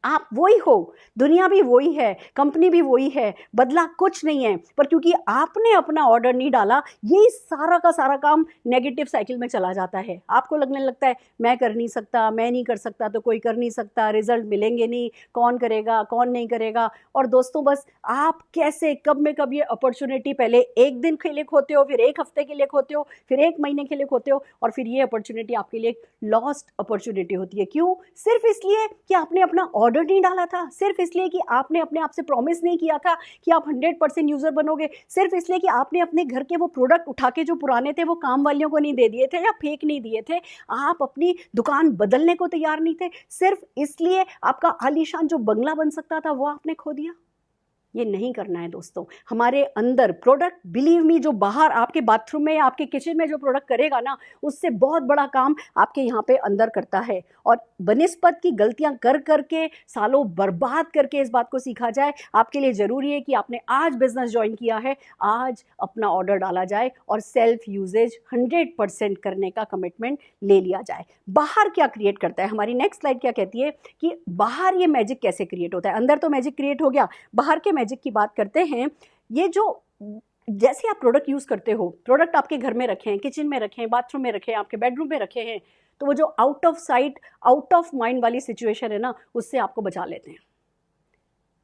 [SPEAKER 1] आप वही हो, दुनिया भी वही है, कंपनी भी वही है, बदला कुछ नहीं है, पर क्योंकि आपने अपना ऑर्डर नहीं डाला, ये सारा का सारा काम नेगेटिव साइकिल में चला जाता है। आपको लगने लगता है मैं कर नहीं सकता, मैं नहीं कर सकता तो कोई कर नहीं सकता, रिजल्ट मिलेंगे नहीं, कौन करेगा, कौन नहीं करेगा। और दोस्तों, बस आप कैसे कब में कब ये अपॉर्चुनिटी पहले एक दिन के लिए खोते हो, फिर एक हफ्ते के लिए खोते हो, फिर एक महीने के लिए खोते हो, और फिर ये अपॉर्चुनिटी आपके लिए लॉस्ट अपॉर्चुनिटी होती है। क्यों? सिर्फ इसलिए कि आपने अपना ऑर्डर नहीं डाला था, सिर्फ इसलिए कि आपने अपने आप से प्रॉमिस नहीं किया था कि आप 100% यूजर बनोगे, सिर्फ इसलिए कि आपने अपने घर के वो प्रोडक्ट उठा के जो पुराने थे वो काम वालियों को नहीं दे दिए थे या फेक नहीं दिए थे, आप अपनी दुकान बदलने को तैयार नहीं थे, सिर्फ इसलिए आपका आलीशान जो बंगला बन सकता था वो आपने खो दिया। ये नहीं करना है दोस्तों। हमारे अंदर प्रोडक्ट, बिलीव मी, जो बाहर आपके बाथरूम में या आपके किचन में जो प्रोडक्ट करेगा ना, उससे बहुत बड़ा काम आपके यहाँ पे अंदर करता है। और बनिस्पत की गलतियां कर करके, सालों बर्बाद करके इस बात को सीखा जाए, आपके लिए ज़रूरी है कि आपने आज बिजनेस ज्वाइन किया है, आज अपना ऑर्डर डाला जाए और सेल्फ यूजेज 100% करने का कमिटमेंट ले लिया जाए। बाहर क्या क्रिएट करता है, हमारी नेक्स्ट स्लाइड क्या कहती है कि बाहर ये मैजिक कैसे क्रिएट होता है। अंदर तो मैजिक क्रिएट हो गया, बाहर के मैजिक की बात करते हैं। ये जो, जैसे आप प्रोडक्ट यूज करते हो, प्रोडक्ट आपके घर में रखे हैं, किचन में रखे हैं, बाथरूम में रखे हैं, आपके बेडरूम में रखे हैं, तो वो जो out of sight out of mind वाली सिचुएशन है ना, उससे आपको बचा लेते हैं।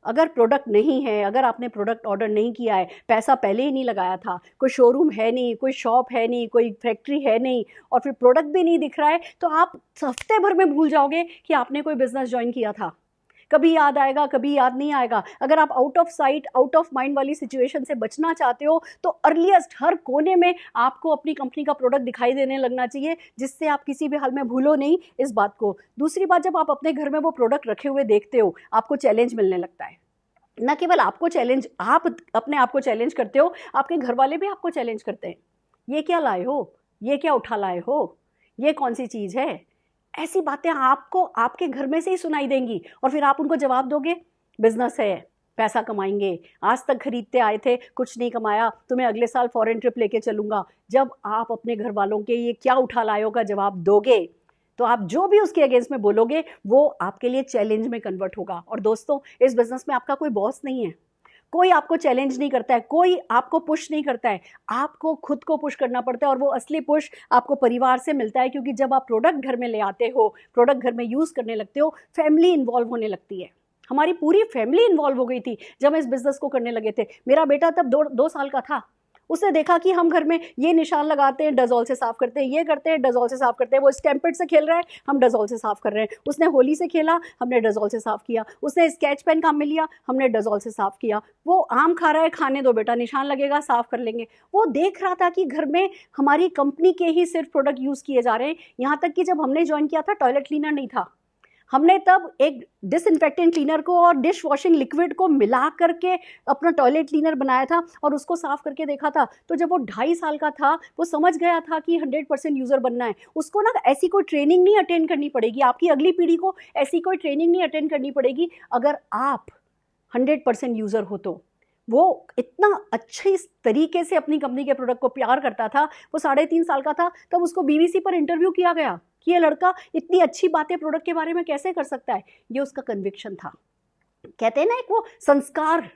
[SPEAKER 1] अगर प्रोडक्ट नहीं है, अगर आपने प्रोडक्ट ऑर्डर नहीं किया है, पैसा पहले ही नहीं लगाया था, कोई शोरूम है नहीं, कोई शॉप है नहीं, कोई फैक्ट्री है नहीं, और फिर प्रोडक्ट भी नहीं दिख रहा है, तो आप हफ्ते भर में भूल जाओगे कि आपने कोई बिजनेस ज्वाइन किया था। कभी याद आएगा, कभी याद नहीं आएगा। अगर आप out of sight out of mind वाली सिचुएशन से बचना चाहते हो, तो अर्लीस्ट हर कोने में आपको अपनी कंपनी का प्रोडक्ट दिखाई देने लगना चाहिए, जिससे आप किसी भी हाल में भूलो नहीं इस बात को। दूसरी बात, जब आप अपने घर में वो प्रोडक्ट रखे हुए देखते हो, आपको चैलेंज मिलने लगता है। न केवल आपको चैलेंज, आप अपने आप को चैलेंज करते हो, आपके घर वाले भी आपको चैलेंज करते हैं। ये क्या लाए हो, ये क्या उठा लाए हो, ये कौन सी चीज़ है। ऐसी बातें आपको आपके घर में से ही सुनाई देंगी, और फिर आप उनको जवाब दोगे बिजनेस है, पैसा कमाएंगे, आज तक खरीदते आए थे, कुछ नहीं कमाया, तुम्हें अगले साल फॉरेन ट्रिप लेके चलूंगा। जब आप अपने घर वालों के ये क्या उठा लाओ का जवाब दोगे, तो आप जो भी उसके अगेंस्ट में बोलोगे वो आपके लिए चैलेंज में कन्वर्ट होगा। और दोस्तों, इस बिजनेस में आपका कोई बॉस नहीं है, कोई आपको चैलेंज नहीं करता है, कोई आपको पुश नहीं करता है, आपको खुद को पुश करना पड़ता है। और वो असली पुश आपको परिवार से मिलता है, क्योंकि जब आप प्रोडक्ट घर में ले आते हो, प्रोडक्ट घर में यूज़ करने लगते हो, फैमिली इन्वॉल्व होने लगती है। हमारी पूरी फैमिली इन्वॉल्व हो गई थी जब हम इस बिज़नेस को करने लगे थे। मेरा बेटा तब 2 साल का था, उसने देखा कि हम घर में ये निशान लगाते हैं, डजॉल से साफ करते हैं, ये करते हैं, डजॉल से साफ करते हैं। वो स्टैम्पेड से खेल रहा है, हम डजॉल से साफ कर रहे हैं। उसने होली से खेला, हमने डजॉल से साफ किया। उसने स्केच पेन काम में लिया, हमने डजॉल से साफ किया। वो आम खा रहा है, खाने दो बेटा, निशान लगेगा, साफ कर लेंगे। वो देख रहा था कि घर में हमारी कंपनी के ही सिर्फ प्रोडक्ट यूज़ किए जा रहे हैं। यहाँ तक कि जब हमने ज्वाइन किया था, टॉयलेट क्लीनर नहीं था। हमने तब एक डिसइंफेक्टेंट क्लीनर को और डिश वॉशिंग लिक्विड को मिला करके अपना टॉयलेट क्लीनर बनाया था और उसको साफ करके देखा था। तो जब वो 2.5 साल का था, वो समझ गया था कि 100% यूज़र बनना है। उसको ना ऐसी कोई ट्रेनिंग नहीं अटेंड करनी पड़ेगी, आपकी अगली पीढ़ी को ऐसी कोई ट्रेनिंग नहीं अटेंड करनी पड़ेगी। अगर आप 100% यूज़र हो तो वो इतना अच्छे तरीके से अपनी कंपनी के प्रोडक्ट को प्यार करता था। वो 3.5 साल का था तब उसको बीबीसी पर इंटरव्यू किया गया कि ये लड़का इतनी अच्छी बातें प्रोडक्ट के बारे में कैसे कर सकता है। ये उसका कन्विक्शन था। कहते हैं ना, एक वो संस्कार,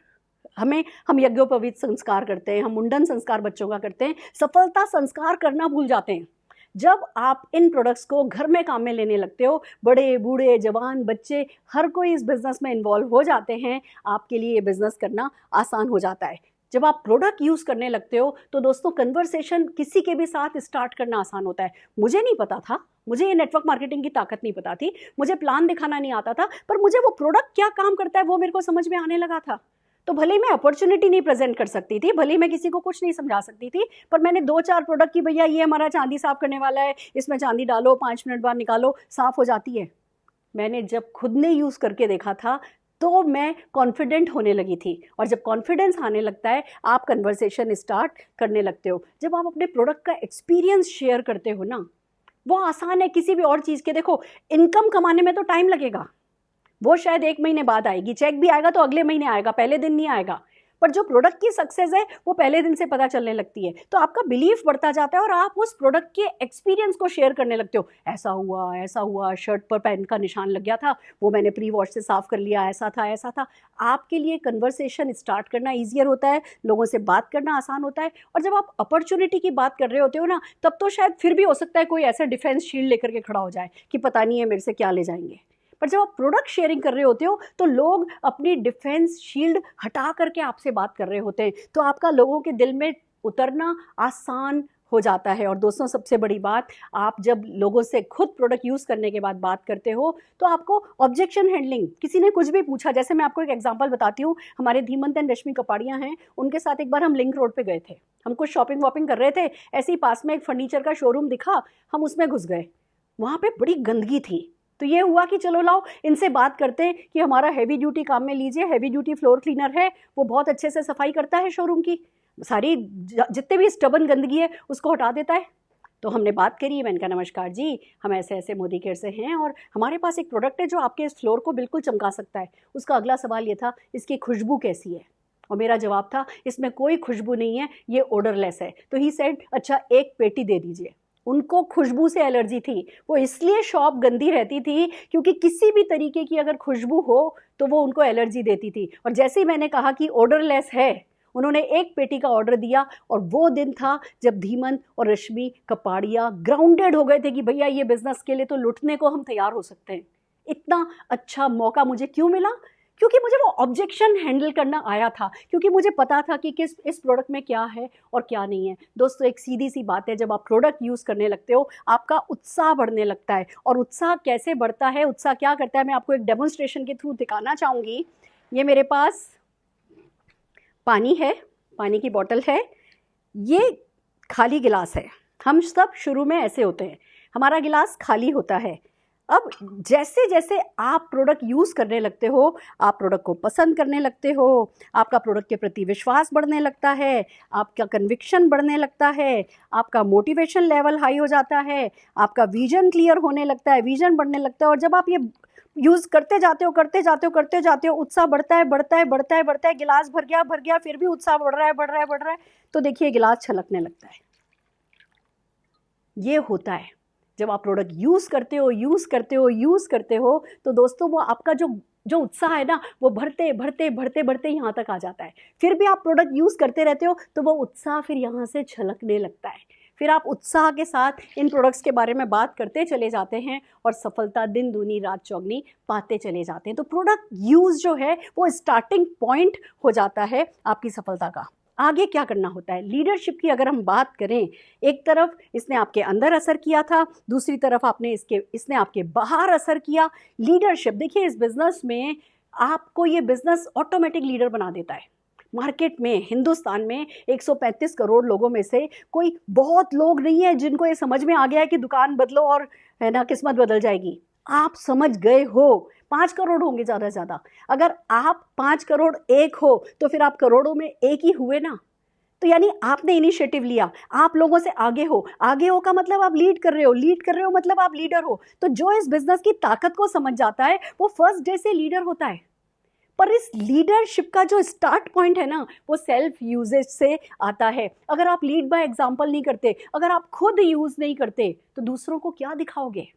[SPEAKER 1] हम यज्ञोपवीत संस्कार करते हैं, हम मुंडन संस्कार बच्चों का करते हैं, सफलता संस्कार करना भूल जाते हैं। जब आप इन प्रोडक्ट्स को घर में काम में लेने लगते हो, बड़े बूढ़े जवान बच्चे हर कोई इस बिज़नेस में इन्वॉल्व हो जाते हैं, आपके लिए ये बिज़नेस करना आसान हो जाता है। जब आप प्रोडक्ट यूज़ करने लगते हो तो दोस्तों, कन्वर्सेशन किसी के भी साथ स्टार्ट करना आसान होता है। मुझे नहीं पता था, मुझे ये नेटवर्क मार्केटिंग की ताकत नहीं पता थी, मुझे प्लान दिखाना नहीं आता था, पर मुझे वो प्रोडक्ट क्या काम करता है वो मेरे को समझ में आने लगा था। तो भले मैं अपॉर्चुनिटी नहीं प्रेजेंट कर सकती थी, भले मैं किसी को कुछ नहीं समझा सकती थी, पर मैंने 2-4 प्रोडक्ट की, भैया ये हमारा चांदी साफ करने वाला है, इसमें चांदी डालो, 5 मिनट बाद निकालो, साफ हो जाती है। मैंने जब खुद ने यूज़ करके देखा था तो मैं कॉन्फिडेंट होने लगी थी। और जब कॉन्फिडेंस आने लगता है, आप कन्वर्सेशन स्टार्ट करने लगते हो। जब आप अपने प्रोडक्ट का एक्सपीरियंस शेयर करते हो ना, वो आसान है किसी भी और चीज़ के। देखो, इनकम कमाने में तो टाइम लगेगा, वो शायद 1 महीने बाद आएगी, चेक भी आएगा तो अगले महीने आएगा, पहले दिन नहीं आएगा। पर जो प्रोडक्ट की सक्सेस है वो पहले दिन से पता चलने लगती है। तो आपका बिलीफ बढ़ता जाता है और आप उस प्रोडक्ट के एक्सपीरियंस को शेयर करने लगते हो। ऐसा हुआ, शर्ट पर पेन का निशान लग गया था, वो मैंने प्री वॉश से साफ कर लिया, ऐसा था। आपके लिए कन्वर्सेशन स्टार्ट करना ईजियर होता है, लोगों से बात करना आसान होता है। और जब आप अपॉर्चुनिटी की बात कर रहे होते हो ना, तब तो शायद फिर भी हो सकता है कोई ऐसा डिफेंस शील्ड लेकर के खड़ा हो जाए कि पता नहीं है मेरे से क्या ले जाएंगे। पर जब आप प्रोडक्ट शेयरिंग कर रहे होते हो तो लोग अपनी डिफेंस शील्ड हटा करके आपसे बात कर रहे होते हैं, तो आपका लोगों के दिल में उतरना आसान हो जाता है। और दोस्तों, सबसे बड़ी बात, आप जब लोगों से खुद प्रोडक्ट यूज़ करने के बाद बात करते हो तो आपको ऑब्जेक्शन हैंडलिंग, किसी ने कुछ भी पूछा, जैसे मैं आपको एक एग्जांपल बताती हूँ। हमारे धीमंत एंड रश्मि कपाड़िया हैं, उनके साथ एक बार हम लिंक रोड पे गए थे, हम कुछ शॉपिंग वॉपिंग कर रहे थे, ऐसे ही पास में एक फर्नीचर का शोरूम दिखा, हम उसमें घुस गए। वहाँ पे बड़ी गंदगी थी, तो ये हुआ कि चलो लाओ इनसे बात करते हैं कि हमारा हैवी ड्यूटी काम में लीजिए, हैवी ड्यूटी फ्लोर क्लीनर है, वो बहुत अच्छे से सफाई करता है, शोरूम की सारी जितने भी स्टबन गंदगी है उसको हटा देता है। तो हमने बात करी, मैंने कहा नमस्कार जी, हम ऐसे ऐसे मोदी केयर से हैं और हमारे पास एक प्रोडक्ट है जो आपके इस फ्लोर को बिल्कुल चमका सकता है। उसका अगला सवाल ये था, इसकी खुशबू कैसी है? और मेरा जवाब था, इसमें कोई खुशबू नहीं है, ये ओडरलेस है। तो ही सेड, अच्छा 1 पेटी दे दीजिए। उनको खुशबू से एलर्जी थी, वो इसलिए शॉप गंदी रहती थी क्योंकि किसी भी तरीके की अगर खुशबू हो तो वो उनको एलर्जी देती थी। और जैसे ही मैंने कहा कि ऑर्डरलेस है, उन्होंने 1 पेटी का ऑर्डर दिया। और वो दिन था जब धीमंत और रश्मि कपाड़िया ग्राउंडेड हो गए थे कि भैया ये बिजनेस के लिए तो लुटने को हम तैयार हो सकते हैं। इतना अच्छा मौका मुझे क्यों मिला? क्योंकि मुझे वो ऑब्जेक्शन हैंडल करना आया था, क्योंकि मुझे पता था कि किस इस प्रोडक्ट में क्या है और क्या नहीं है। दोस्तों, एक सीधी सी बात है, जब आप प्रोडक्ट यूज़ करने लगते हो आपका उत्साह बढ़ने लगता है। और उत्साह कैसे बढ़ता है, उत्साह क्या करता है, मैं आपको एक डेमोन्स्ट्रेशन के थ्रू दिखाना चाहूँगी। ये मेरे पास पानी है, पानी की बोतल है, ये खाली गिलास है। हम सब शुरू में ऐसे होते हैं, हमारा गिलास खाली होता है। अब जैसे जैसे आप प्रोडक्ट यूज़ करने लगते हो, आप प्रोडक्ट को पसंद करने लगते हो, आपका प्रोडक्ट के प्रति विश्वास बढ़ने लगता है, आपका कन्विक्शन बढ़ने लगता है, आपका मोटिवेशन लेवल हाई हो जाता है, आपका विजन क्लियर होने लगता है, विजन बढ़ने लगता है। और जब आप ये यूज़ करते जाते हो करते जाते हो करते जाते हो, उत्साह बढ़ता है बढ़ता है बढ़ता है बढ़ता है, गिलास भर गया, फिर भी उत्साह बढ़ रहा है बढ़ रहा है बढ़ रहा है, तो देखिए गिलास छलकने लगता है। ये होता है जब आप प्रोडक्ट यूज़ करते हो यूज़ करते हो यूज़ करते हो, तो दोस्तों वो आपका जो जो उत्साह है ना, वो बढ़ते बढ़ते बढ़ते बढ़ते यहाँ तक आ जाता है। फिर भी आप प्रोडक्ट यूज़ करते रहते हो तो वो उत्साह फिर यहाँ से छलकने लगता है। फिर आप उत्साह के साथ इन प्रोडक्ट्स के बारे में बात करते चले जाते हैं और सफलता दिन दूनी रात चौगनी पाते चले जाते हैं। तो प्रोडक्ट यूज़ जो है वो स्टार्टिंग पॉइंट हो जाता है आपकी सफलता का। आगे क्या करना होता है, लीडरशिप की अगर हम बात करें, एक तरफ इसने आपके अंदर असर किया था, दूसरी तरफ इसने आपके बाहर असर किया। लीडरशिप देखिए, इस बिजनेस में आपको ये बिजनेस ऑटोमेटिक लीडर बना देता है। मार्केट में, हिंदुस्तान में 135 करोड़ लोगों में से कोई बहुत लोग नहीं है जिनको ये समझ में आ गया है कि दुकान बदलो और है ना किस्मत बदल जाएगी। आप समझ गए हो, 5 करोड़ होंगे ज़्यादा से ज़्यादा। अगर आप 5 करोड़ एक हो तो फिर आप करोड़ों में एक ही हुए ना। तो यानी आपने इनिशिएटिव लिया, आप लोगों से आगे हो, आगे हो का मतलब आप लीड कर रहे हो, लीड कर रहे हो मतलब आप लीडर हो। तो जो इस बिजनेस की ताकत को समझ जाता है वो फर्स्ट डे से लीडर होता है। पर इस लीडरशिप का जो स्टार्ट पॉइंट है ना, वो सेल्फ यूजेज से आता है। अगर आप लीड बाय एग्जांपल नहीं करते, अगर आप खुद यूज नहीं करते, तो दूसरों को क्या दिखाओगे,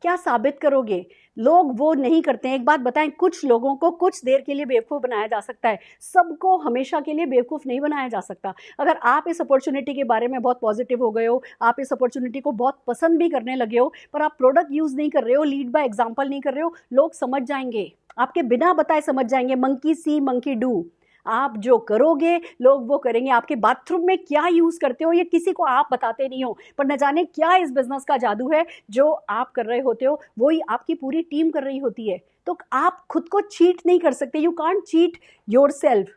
[SPEAKER 1] क्या साबित करोगे? लोग वो नहीं करते हैं। एक बात बताएं, कुछ लोगों को कुछ देर के लिए बेवकूफ़ बनाया जा सकता है, सबको हमेशा के लिए बेवकूफ़ नहीं बनाया जा सकता। अगर आप इस अपॉर्चुनिटी के बारे में बहुत पॉजिटिव हो गए हो, आप इस अपॉर्चुनिटी को बहुत पसंद भी करने लगे हो, पर आप प्रोडक्ट यूज़ नहीं कर रहे हो, लीड बाय एग्जाम्पल नहीं कर रहे हो, लोग समझ जाएंगे, आपके बिना बताए समझ जाएंगे। मंकी सी मंकी डू, आप जो करोगे लोग वो करेंगे। आपके बाथरूम में क्या यूज़ करते हो ये किसी को आप बताते नहीं हो, पर न जाने क्या इस बिजनेस का जादू है, जो आप कर रहे होते हो वही आपकी पूरी टीम कर रही होती है। तो आप खुद को चीट नहीं कर सकते, यू कांट चीट योरसेल्फ।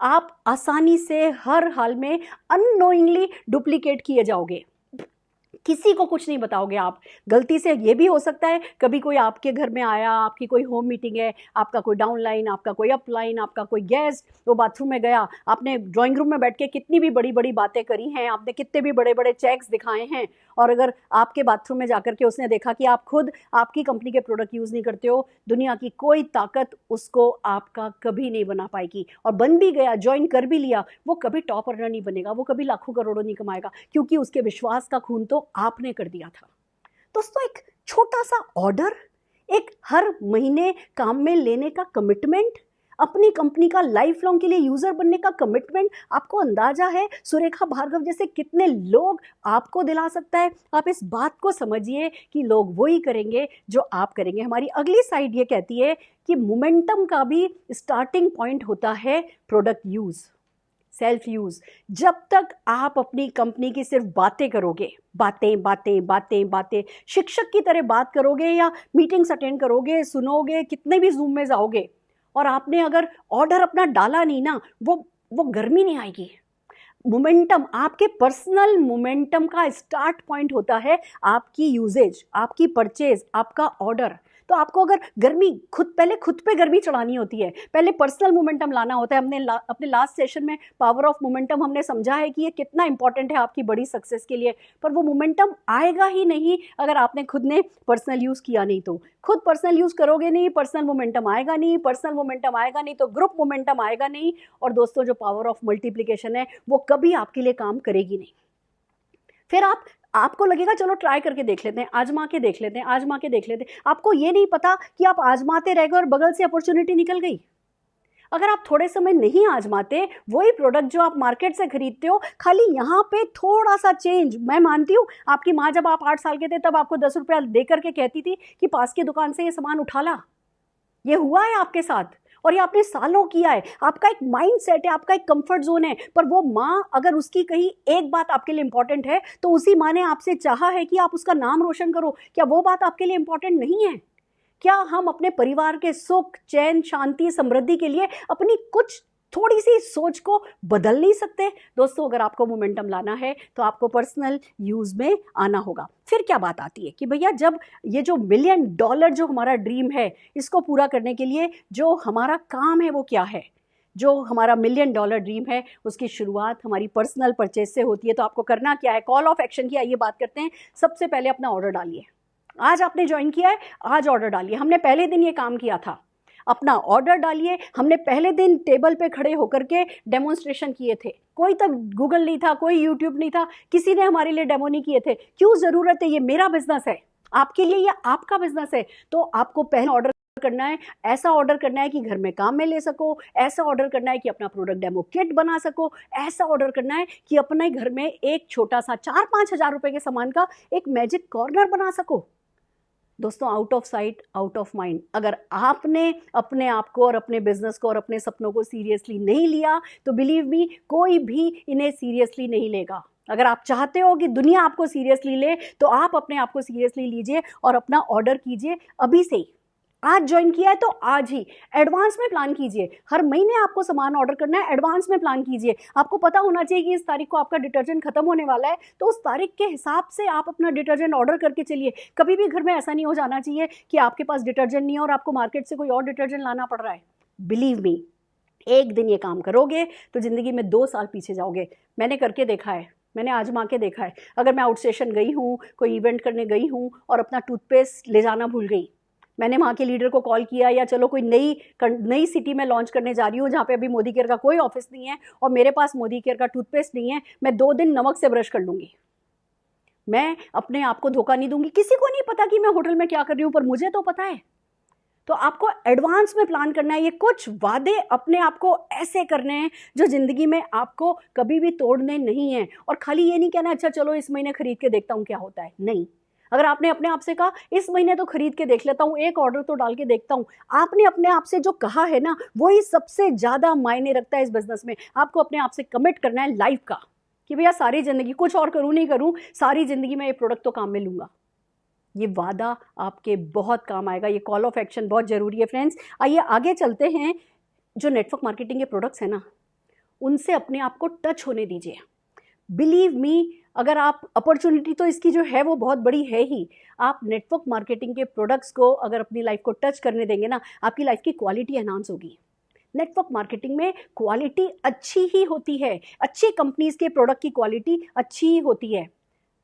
[SPEAKER 1] आप आसानी से हर हाल में अननोइंगली डुप्लीकेट किए जाओगे, किसी को कुछ नहीं बताओगे आप। गलती से ये भी हो सकता है कभी कोई आपके घर में आया, आपकी कोई होम मीटिंग है, आपका कोई डाउन लाइन, आपका कोई अप लाइन, आपका कोई गेस्ट, वो बाथरूम में गया, आपने ड्राइंग रूम में बैठ के कितनी भी बड़ी बड़ी बातें करी हैं, आपने कितने भी बड़े बड़े चेक्स दिखाए हैं, और अगर आपके बाथरूम में जाकर के उसने देखा कि आप खुद आपकी कंपनी के प्रोडक्ट यूज़ नहीं करते हो, दुनिया की कोई ताकत उसको आपका कभी नहीं बना पाएगी। और बन भी गया, ज्वाइन कर भी लिया, वो कभी टॉप अर्नर नहीं बनेगा, वो कभी लाखों करोड़ों नहीं कमाएगा, क्योंकि उसके विश्वास का खून तो आपने कर दिया था। दोस्तों, एक छोटा सा ऑर्डर, एक हर महीने काम में लेने का कमिटमेंट, अपनी कंपनी का लाइफ लॉन्ग के लिए यूजर बनने का कमिटमेंट, आपको अंदाजा है सुरेखा भार्गव जैसे कितने लोग आपको दिला सकता है। आप इस बात को समझिए कि लोग वही करेंगे जो आप करेंगे। हमारी अगली साइड ये कहती है कि मोमेंटम का भी स्टार्टिंग पॉइंट होता है प्रोडक्ट यूज, सेल्फ यूज। जब तक आप अपनी कंपनी की सिर्फ बातें करोगे, बातें बातें बातें बातें, शिक्षक की तरह बात करोगे या मीटिंग्स अटेंड करोगे, सुनोगे, कितने भी जूम में जाओगे, और आपने अगर ऑर्डर अपना डाला नहीं ना, वो गर्मी नहीं आएगी। मोमेंटम, आपके पर्सनल मोमेंटम का स्टार्ट पॉइंट होता है आपकी यूजेज, आपकी परचेज, आपका ऑर्डर। तो आपको अगर गर्मी पहले खुद पे गर्मी चढ़ानी होती है, पहले पर्सनल मोमेंटम लाना होता है। अपने लास्ट सेशन में पावर ऑफ मोमेंटम हमने समझा है कि ये कितना इंपॉर्टेंट है आपकी बड़ी सक्सेस के लिए। पर वो मोमेंटम आएगा ही नहीं अगर आपने खुद ने पर्सनल यूज़ किया नहीं। तो खुद पर्सनल यूज़ करोगे नहीं, पर्सनल मोमेंटम आएगा नहीं, पर्सनल मोमेंटम आएगा नहीं तो ग्रुप मोमेंटम आएगा नहीं। और दोस्तों, जो पावर ऑफ मल्टीप्लिकेशन है वो कभी आपके लिए काम करेगी नहीं। फिर आपको लगेगा चलो ट्राई करके देख लेते हैं, आजमा के देख लेते हैं, आजमा के देख लेते हैं। आपको ये नहीं पता कि आप आजमाते रह गए और बगल से अपॉर्चुनिटी निकल गई। अगर आप थोड़े समय नहीं आजमाते, वही प्रोडक्ट जो आप मार्केट से खरीदते हो, खाली यहाँ पे थोड़ा सा चेंज। मैं मानती हूँ आपकी माँ जब आप 8 साल के थे तब आपको 10 रुपया दे करके कहती थी कि पास की दुकान से ये सामान उठा ला। ये हुआ है आपके साथ और ये आपने सालों किया है। आपका एक माइंड सेट है, आपका एक कंफर्ट जोन है। पर वो माँ, अगर उसकी कहीं एक बात आपके लिए इंपॉर्टेंट है तो उसी माँ ने आपसे चाहा है कि आप उसका नाम रोशन करो। क्या वो बात आपके लिए इंपॉर्टेंट नहीं है? क्या हम अपने परिवार के सुख, चैन, शांति, समृद्धि के लिए अपनी कुछ थोड़ी सी सोच को बदल नहीं सकते? दोस्तों, अगर आपको मोमेंटम लाना है तो आपको पर्सनल यूज में आना होगा। फिर क्या बात आती है कि भैया, जब ये जो $1 मिलियन जो हमारा ड्रीम है, इसको पूरा करने के लिए जो हमारा काम है वो क्या है? जो हमारा $1 मिलियन ड्रीम है, उसकी शुरुआत हमारी पर्सनल परचेज से होती है। तो आपको करना क्या है? कॉल ऑफ एक्शन की आइए बात करते हैं। सबसे पहले अपना ऑर्डर डालिए, आज आपने ज्वाइन किया है, आज ऑर्डर डालिए। हमने पहले दिन ये काम किया था, अपना ऑर्डर डालिए। हमने पहले दिन टेबल पे खड़े होकर के डेमोन्स्ट्रेशन किए थे। कोई तब गूगल नहीं था, कोई यूट्यूब नहीं था, किसी ने हमारे लिए डेमो नहीं किए थे। क्यों ज़रूरत है? ये मेरा बिजनेस है, आपके लिए ये आपका बिजनेस है। तो आपको पहले ऑर्डर करना है, ऐसा ऑर्डर करना है कि घर में काम में ले सको, ऐसा ऑर्डर करना है कि अपना प्रोडक्ट डेमो किट बना सको, ऐसा ऑर्डर करना है कि अपने घर में एक छोटा सा 4-5 हज़ार रुपए के सामान का एक मैजिक कॉर्नर बना सको। दोस्तों, out of sight out of mind. अगर आपने अपने आप को और अपने बिजनेस को और अपने सपनों को सीरियसली नहीं लिया तो बिलीव मी, कोई भी इन्हें सीरियसली नहीं लेगा। अगर आप चाहते हो कि दुनिया आपको सीरियसली ले तो आप अपने आप को सीरियसली लीजिए और अपना ऑर्डर कीजिए अभी से ही। आज ज्वाइन किया है तो आज ही एडवांस में प्लान कीजिए। हर महीने आपको सामान ऑर्डर करना है, एडवांस में प्लान कीजिए। आपको पता होना चाहिए कि इस तारीख को आपका डिटर्जेंट खत्म होने वाला है, तो उस तारीख के हिसाब से आप अपना डिटर्जेंट ऑर्डर करके चलिए। कभी भी घर में ऐसा नहीं हो जाना चाहिए कि आपके पास डिटर्जेंट नहीं है और आपको मार्केट से कोई और डिटर्जेंट लाना पड़ रहा है। बिलीव मी, एक दिन ये काम करोगे तो जिंदगी में 2 साल पीछे जाओगे। मैंने करके देखा है, मैंने आजमा के देखा है। अगर मैं आउट स्टेशन गई हूँ, कोई इवेंट करने गई हूँ और अपना टूथपेस्ट ले जाना भूल गई, मैंने वहाँ के लीडर को कॉल किया, या चलो कोई नई सिटी में लॉन्च करने जा रही हूँ जहाँ पे अभी मोदी केयर का कोई ऑफिस नहीं है और मेरे पास मोदी केयर का टूथपेस्ट नहीं है, मैं 2 दिन नमक से ब्रश कर लूँगी। मैं अपने आप को धोखा नहीं दूंगी। किसी को नहीं पता कि मैं होटल में क्या कर रही हूँ, पर मुझे तो पता है। तो आपको एडवांस में प्लान करना है। ये कुछ वादे अपने आप को ऐसे करने हैं जो जिंदगी में आपको कभी भी तोड़ने नहीं है। और खाली ये नहीं कहना अच्छा चलो इस महीने खरीद के देखता हूँ क्या होता है। नहीं, अगर आपने अपने आप से कहा इस महीने तो खरीद के देख लेता हूँ, एक ऑर्डर तो डाल के देखता हूँ, आपने अपने आप से जो कहा है ना, वही सबसे ज्यादा मायने रखता है इस बिजनेस में। आपको अपने आप से कमिट करना है लाइफ का कि भैया सारी जिंदगी कुछ और करूँ नहीं करूँ, सारी जिंदगी में ये प्रोडक्ट तो काम में लूंगा। ये वादा आपके बहुत काम आएगा। ये कॉल ऑफ एक्शन बहुत जरूरी है फ्रेंड्स। आइए आगे चलते हैं। जो नेटवर्क मार्केटिंग के प्रोडक्ट्स हैं ना, उनसे अपने आप को टच होने दीजिए। बिलीव मी, अगर आप अपॉर्चुनिटी तो इसकी जो है वो बहुत बड़ी है ही। आप नेटवर्क मार्केटिंग के प्रोडक्ट्स को अगर अपनी लाइफ को टच करने देंगे ना, आपकी लाइफ की क्वालिटी एनहांस होगी। नेटवर्क मार्केटिंग में क्वालिटी अच्छी ही होती है, अच्छी कंपनीज के प्रोडक्ट की क्वालिटी अच्छी ही होती है।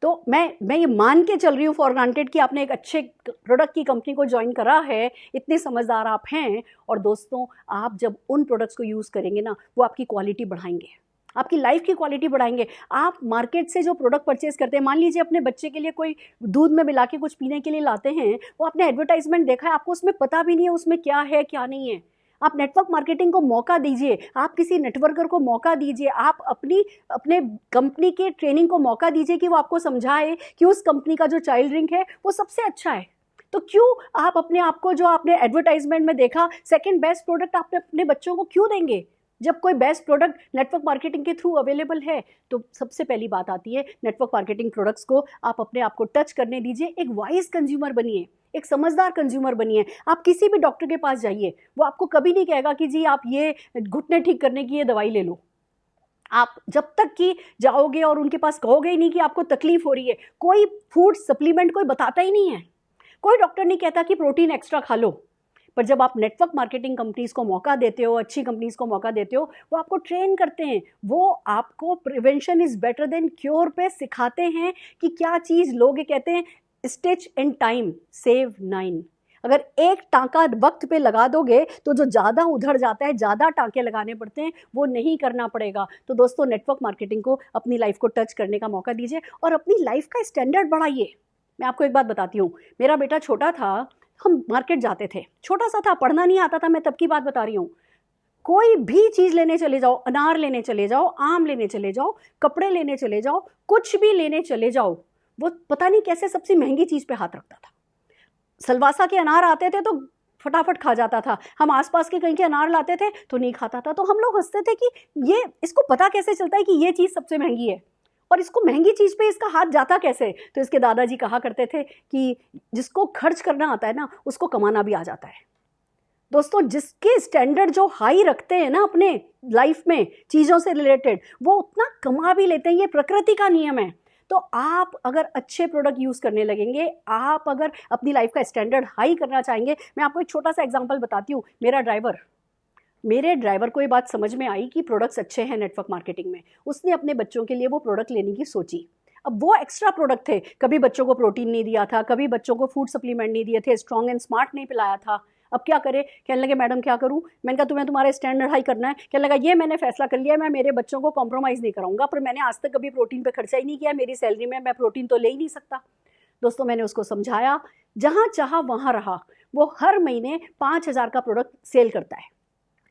[SPEAKER 1] तो मैं ये मान के चल रही हूँ फॉर ग्रांटेड कि आपने एक अच्छे प्रोडक्ट की कंपनी को ज्वाइन करा है, इतने समझदार आप हैं। और दोस्तों, आप जब उन प्रोडक्ट्स को यूज़ करेंगे ना, वो आपकी क्वालिटी बढ़ाएंगे, आपकी लाइफ की क्वालिटी बढ़ाएंगे। आप मार्केट से जो प्रोडक्ट परचेज करते हैं, मान लीजिए अपने बच्चे के लिए कोई दूध में मिला के कुछ पीने के लिए लाते हैं, वो आपने एडवर्टाइजमेंट देखा है, आपको उसमें पता भी नहीं है उसमें क्या है क्या नहीं है। आप नेटवर्क मार्केटिंग को मौका दीजिए, आप किसी नेटवर्कर को मौका दीजिए, आप अपने कंपनी के ट्रेनिंग को मौका दीजिए कि वो आपको समझाए कि उस कंपनी का जो चाइल्ड ड्रिंक है वो सबसे अच्छा है। तो क्यों आप अपने आप को जो आपने एडवर्टाइजमेंट में देखा सेकंड बेस्ट प्रोडक्ट आप अपने बच्चों को क्यों देंगे, जब कोई बेस्ट प्रोडक्ट नेटवर्क मार्केटिंग के थ्रू अवेलेबल है? तो सबसे पहली बात आती है, नेटवर्क मार्केटिंग प्रोडक्ट्स को आप अपने आप को टच करने दीजिए। एक वाइज कंज्यूमर बनिए, एक समझदार कंज्यूमर बनिए। आप किसी भी डॉक्टर के पास जाइए, वो आपको कभी नहीं कहेगा कि जी आप ये घुटने ठीक करने की ये दवाई ले लो। आप जब तक कि जाओगे और उनके पास कहोगे ही नहीं कि आपको तकलीफ हो रही है, कोई फूड सप्लीमेंट कोई बताता ही नहीं है। कोई डॉक्टर नहीं कहता कि प्रोटीन एक्स्ट्रा खा लो। पर जब आप नेटवर्क मार्केटिंग कंपनीज को मौका देते हो, अच्छी कंपनीज को मौका देते हो, वो आपको ट्रेन करते हैं, वो आपको prevention is better than cure पे सिखाते हैं कि क्या चीज़ लोग कहते हैं स्टिच इन टाइम सेव 9। अगर एक टाँका वक्त पे लगा दोगे तो जो ज़्यादा उधड़ जाता है, ज़्यादा टाँके लगाने पड़ते हैं, वो नहीं करना पड़ेगा। तो दोस्तों, नेटवर्क मार्केटिंग को अपनी लाइफ को टच करने का मौका दीजिए और अपनी लाइफ का स्टैंडर्ड बढ़ाइए। मैं आपको एक बात बताती हूँ, मेरा बेटा छोटा था, हम मार्केट जाते थे, छोटा सा था, पढ़ना नहीं आता था, मैं तब की बात बता रही हूँ। कोई भी चीज़ लेने चले जाओ, अनार लेने चले जाओ, आम लेने चले जाओ, कपड़े लेने चले जाओ, कुछ भी लेने चले जाओ, वो पता नहीं कैसे सबसे महंगी चीज़ पे हाथ रखता था। सलवासा के अनार आते थे तो फटाफट खा जाता था, हम आसपास के कहीं के अनार लाते थे तो नहीं खाता था। तो हम लोग हंसते थे कि ये इसको पता कैसे चलता है कि ये चीज़ सबसे महंगी है और इसको महंगी चीज़ पे इसका हाथ जाता कैसे। तो इसके दादाजी कहा करते थे कि जिसको खर्च करना आता है ना, उसको कमाना भी आ जाता है। दोस्तों, जिसके स्टैंडर्ड जो हाई रखते हैं ना अपने लाइफ में चीज़ों से रिलेटेड, वो उतना कमा भी लेते हैं। ये प्रकृति का नियम है। तो आप अगर अच्छे प्रोडक्ट यूज़ करने लगेंगे, आप अगर अपनी लाइफ का स्टैंडर्ड हाई करना चाहेंगे। मैं आपको एक छोटा सा एग्जांपल बताती हूँ। मेरे ड्राइवर को ये बात समझ में आई कि प्रोडक्ट्स अच्छे हैं नेटवर्क मार्केटिंग में। उसने अपने बच्चों के लिए वो प्रोडक्ट लेने की सोची। अब वो एक्स्ट्रा प्रोडक्ट थे, कभी बच्चों को प्रोटीन नहीं दिया था, कभी बच्चों को फूड सप्लीमेंट नहीं दिए थे, स्ट्रॉन्ग एंड स्मार्ट नहीं पिलाया था। अब क्या करे, कहने लगे मैडम क्या करूं। मैंने कहा तुम्हें तुम्हारा स्टैंडर्ड हाई करना है। कहने लगा ये मैंने फैसला कर लिया, मैं मेरे बच्चों को कॉम्प्रोमाइज़ नहीं कराऊंगा, पर मैंने आज तक कभी प्रोटीन पे खर्चा ही नहीं किया, मेरी सैलरी में मैं प्रोटीन तो ले ही नहीं सकता। दोस्तों मैंने उसको समझाया, जहाँ चाहा वहाँ रहा। वो हर महीने 5,000 का प्रोडक्ट सेल करता है।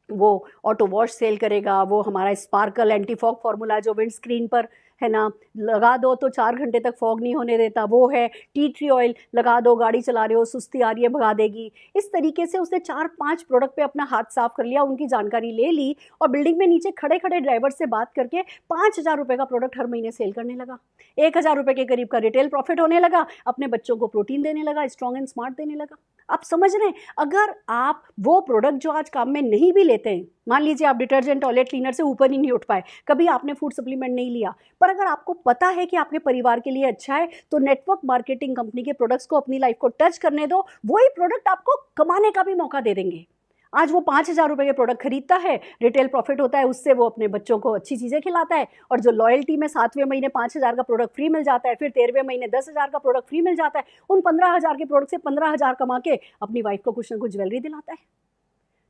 [SPEAKER 1] वो ऑटो वॉश सेल करेगा, वो हमारा स्पार्कल एंटी फॉग फार्मूला जो विंड स्क्रीन पर है ना, लगा दो तो 4 घंटे तक फॉग नहीं होने देता, वो है। टी ट्री ऑयल लगा दो, गाड़ी चला रहे हो सुस्ती आ रही है भगा देगी। इस तरीके से उसने 4-5 प्रोडक्ट पे अपना हाथ साफ कर लिया, उनकी जानकारी ले ली और बिल्डिंग में नीचे खड़े खड़े ड्राइवर से बात करके 5,000 रुपये का प्रोडक्ट हर महीने सेल करने लगा। 1,000 रुपये के करीब का रिटेल प्रॉफिट होने लगा, अपने बच्चों को प्रोटीन देने लगा, स्ट्रॉन्ग एंड स्मार्ट देने लगा। आप समझ रहे हैं, अगर आप वो प्रोडक्ट जो आज काम में नहीं भी लेते हैं, मान लीजिए आप डिटर्जेंट टॉयलेट क्लीनर से ऊपर ही नहीं उठ पाए, कभी आपने फूड सप्लीमेंट नहीं लिया, पर अगर आपको पता है कि आपके परिवार के लिए अच्छा है, तो नेटवर्क मार्केटिंग कंपनी के प्रोडक्ट्स को अपनी लाइफ को टच करने दो, वही प्रोडक्ट आपको कमाने का भी मौका दे देंगे। आज वो 5,000 रुपये के प्रोडक्ट खरीदता है, रिटेल प्रॉफिट होता है, उससे वो अपने बच्चों को अच्छी चीज़ें खिलाता है, और जो लॉयल्टी में 7वें महीने 5,000 का प्रोडक्ट फ्री मिल जाता है, फिर 13वें महीने 10,000 का प्रोडक्ट फ्री मिल जाता है, उन 15,000 के प्रोडक्ट से 15,000 कमा के अपनी वाइफ को कुछ ना कुछ ज्वेलरी दिलाता है।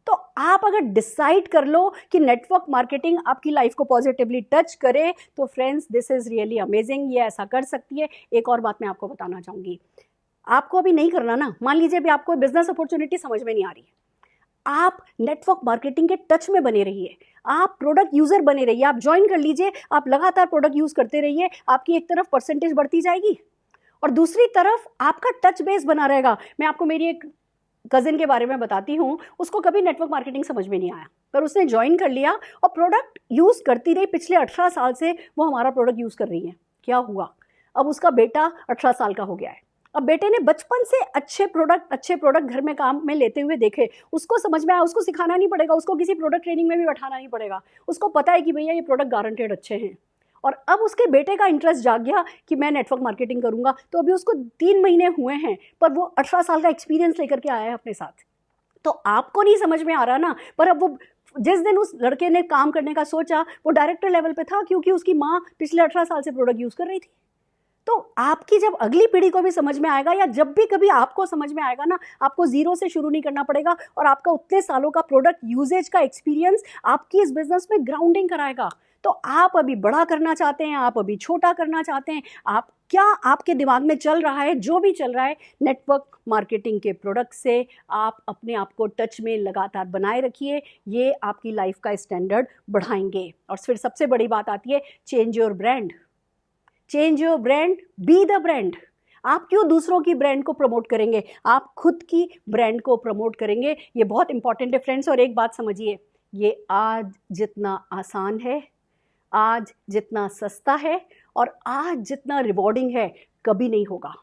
[SPEAKER 1] तो आप अगर डिसाइड कर लो कि नेटवर्क मार्केटिंग आपकी लाइफ को पॉजिटिवली टच करे, तो friends this is really amazing, ये ऐसा कर सकती है। एक और बात मैं आपको बताना चाहूँगी, आपको अभी नहीं करना ना, मान लीजिए अभी आपको बिजनेस अपॉर्चुनिटी समझ में नहीं आ रही है, आप नेटवर्क मार्केटिंग के टच में बने रहिए, आप प्रोडक्ट यूज़र बने रहिए, आप ज्वाइन कर लीजिए, आप लगातार प्रोडक्ट यूज़ करते रहिए, आपकी एक तरफ परसेंटेज बढ़ती जाएगी और दूसरी तरफ आपका टच बेस बना रहेगा। मैं आपको मेरी एक कज़िन के बारे में बताती हूँ, उसको कभी नेटवर्क मार्केटिंग समझ में नहीं आया, पर उसने ज्वाइन कर लिया और प्रोडक्ट यूज़ करती रही। पिछले 18 साल से वो हमारा प्रोडक्ट यूज़ कर रही है। क्या हुआ, अब उसका बेटा 18 साल का हो गया है। अब बेटे ने बचपन से अच्छे प्रोडक्ट घर में काम में लेते हुए देखे, उसको समझ में आया, उसको सिखाना नहीं पड़ेगा, उसको किसी प्रोडक्ट ट्रेनिंग में भी बैठाना नहीं पड़ेगा, उसको पता है कि भैया ये प्रोडक्ट गारंटेड अच्छे हैं। और अब उसके बेटे का इंटरेस्ट जाग गया कि मैं नेटवर्क मार्केटिंग करूंगा। तो अभी उसको 3 महीने हुए हैं, पर वो 18 साल का एक्सपीरियंस लेकर के आया है अपने साथ। तो आपको नहीं समझ में आ रहा ना, पर अब वो जिस दिन उस लड़के ने काम करने का सोचा, वो डायरेक्टर लेवल पे था, क्योंकि उसकी माँ पिछले 18 साल से प्रोडक्ट यूज़ कर रही थी। तो आपकी जब अगली पीढ़ी को भी समझ में आएगा, या जब भी कभी आपको समझ में आएगा ना, आपको जीरो से शुरू नहीं करना पड़ेगा, और आपका उतने सालों का प्रोडक्ट यूजेज का एक्सपीरियंस आपकी इस बिजनेस में ग्राउंडिंग कराएगा। तो आप अभी बड़ा करना चाहते हैं, आप अभी छोटा करना चाहते हैं, आप क्या आपके दिमाग में चल रहा है, जो भी चल रहा है, नेटवर्क मार्केटिंग के प्रोडक्ट से आप अपने आप को टच में लगातार बनाए रखिए। ये आपकी लाइफ का स्टैंडर्ड बढ़ाएंगे। और फिर सबसे बड़ी बात आती है, change your brand. Change your brand, be the brand. आप क्यों दूसरों की ब्रांड को प्रमोट करेंगे, आप खुद की ब्रांड को प्रमोट करेंगे। ये बहुत इंपॉर्टेंट है फ्रेंड्स। और एक बात समझिए, ये आज जितना आसान है, आज जितना सस्ता है, और आज जितना रिवॉर्डिंग है, कभी नहीं होगा।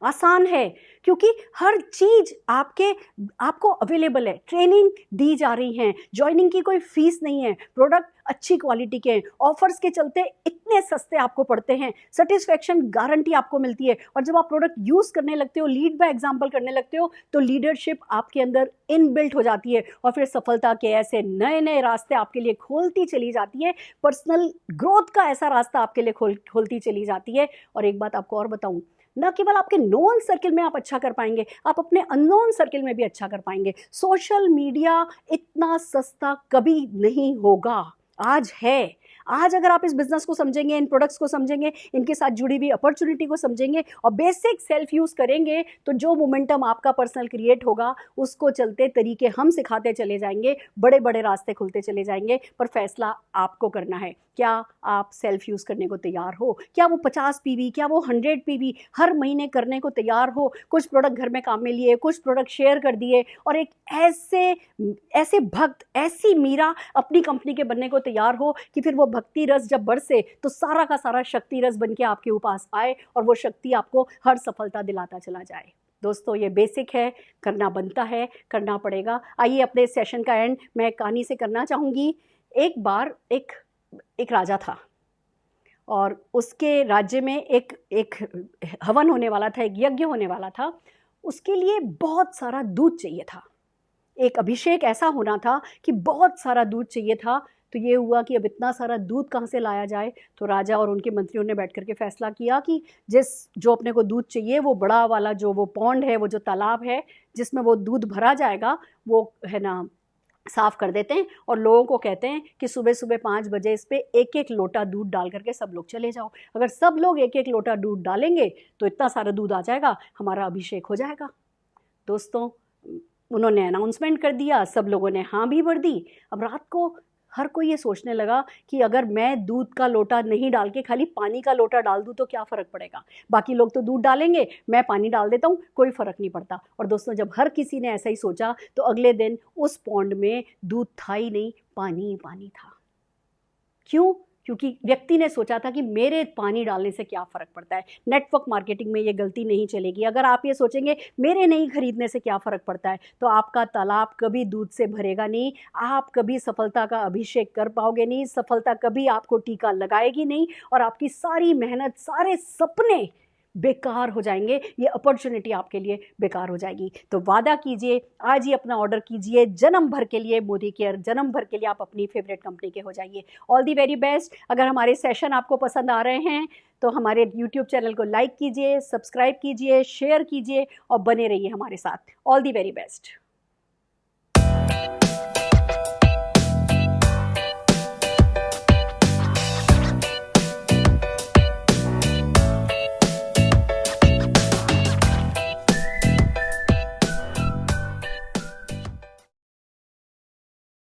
[SPEAKER 1] आसान है क्योंकि हर चीज़ आपको अवेलेबल है, ट्रेनिंग दी जा रही है, ज्वाइनिंग की कोई फीस नहीं है, प्रोडक्ट अच्छी क्वालिटी के हैं, ऑफर्स के चलते इतने सस्ते आपको पड़ते हैं, सेटिस्फेक्शन गारंटी आपको मिलती है। और जब आप प्रोडक्ट यूज़ करने लगते हो, लीड बाय एग्जांपल करने लगते हो, तो लीडरशिप आपके अंदर इनबिल्ट हो जाती है, और फिर सफलता के ऐसे नए नए रास्ते आपके लिए खोलती चली जाती है, पर्सनल ग्रोथ का ऐसा रास्ता आपके लिए खोलती चली जाती है। और एक बात आपको और बताऊं, न केवल आपके नोन सर्किल में आप अच्छा कर पाएंगे, आप अपने अननोन सर्किल में भी अच्छा कर पाएंगे। सोशल मीडिया इतना सस्ता कभी नहीं होगा, आज है। आज अगर आप इस बिजनेस को समझेंगे, इन प्रोडक्ट्स को समझेंगे, इनके साथ जुड़ी हुई अपॉर्चुनिटी को समझेंगे और बेसिक सेल्फ यूज़ करेंगे, तो जो मोमेंटम आपका पर्सनल क्रिएट होगा, उसको चलते तरीके हम सिखाते चले जाएंगे, बड़े बड़े रास्ते खुलते चले जाएंगे। पर फैसला आपको करना है, क्या आप सेल्फ यूज़ करने को तैयार हो? क्या वो 50 PV, क्या वो 100 PV हर महीने करने को तैयार हो? कुछ प्रोडक्ट घर में काम में लिए, कुछ प्रोडक्ट शेयर कर दिए, और एक ऐसे भक्त, ऐसी मीरा अपनी कंपनी के बनने को तैयार हो कि फिर वो भक्ति रस जब बरसे तो सारा का सारा शक्ति रस बन के आपके पास आए, और वो शक्ति आपको हर सफलता दिलाता चला जाए। दोस्तों ये बेसिक है, करना बनता है, करना पड़ेगा। आइए अपने सेशन का एंड मैं कहानी से करना चाहूँगी। एक बार एक राजा था, और उसके राज्य में एक हवन होने वाला था, एक यज्ञ होने वाला था। उसके लिए बहुत सारा दूध चाहिए था, एक अभिषेक ऐसा होना था कि बहुत सारा दूध चाहिए था। तो तो ये हुआ कि अब इतना सारा दूध कहाँ से लाया जाए। तो राजा और उनके मंत्रियों ने बैठ करके फैसला किया कि जो अपने को दूध चाहिए वो बड़ा वाला जो वो पॉन्ड है, वो जो तालाब है जिसमें वो दूध भरा जाएगा, वो है ना साफ कर देते हैं और लोगों को कहते हैं कि सुबह सुबह 5 बजे इस पर एक एक लोटा दूध डाल करके सब लोग चले जाओ। अगर सब लोग एक एक लोटा दूध डालेंगे तो इतना सारा दूध आ जाएगा, हमारा अभिषेक हो जाएगा। दोस्तों, उन्होंने अनाउंसमेंट कर दिया, सब लोगों ने हाँ भी भर दी। अब रात को हर कोई ये सोचने लगा कि अगर मैं दूध का लोटा नहीं डाल के खाली पानी का लोटा डाल दूँ तो क्या फ़र्क पड़ेगा, बाकी लोग तो दूध डालेंगे, मैं पानी डाल देता हूँ, कोई फ़र्क नहीं पड़ता। और दोस्तों, जब हर किसी ने ऐसा ही सोचा तो अगले दिन उस पॉन्ड में दूध था ही नहीं, पानी ही पानी था। क्यों? क्योंकि व्यक्ति ने सोचा था कि मेरे पानी डालने से क्या फ़र्क पड़ता है। नेटवर्क मार्केटिंग में ये गलती नहीं चलेगी। अगर आप ये सोचेंगे मेरे नहीं खरीदने से क्या फ़र्क पड़ता है, तो आपका तालाब कभी दूध से भरेगा नहीं, आप कभी सफलता का अभिषेक कर पाओगे नहीं, सफलता कभी आपको टीका लगाएगी नहीं और आपकी सारी मेहनत, सारे सपने बेकार हो जाएंगे, ये अपॉर्चुनिटी आपके लिए बेकार हो जाएगी। तो वादा कीजिए, आज ही अपना ऑर्डर कीजिए जन्म भर के लिए मोदी केयर, जन्म भर के लिए आप अपनी फेवरेट कंपनी के हो जाइए। All the very best. अगर हमारे सेशन आपको पसंद आ रहे हैं तो हमारे यूट्यूब चैनल को लाइक कीजिए, सब्सक्राइब कीजिए, शेयर कीजिए और बने रहिए हमारे साथ। All the very best.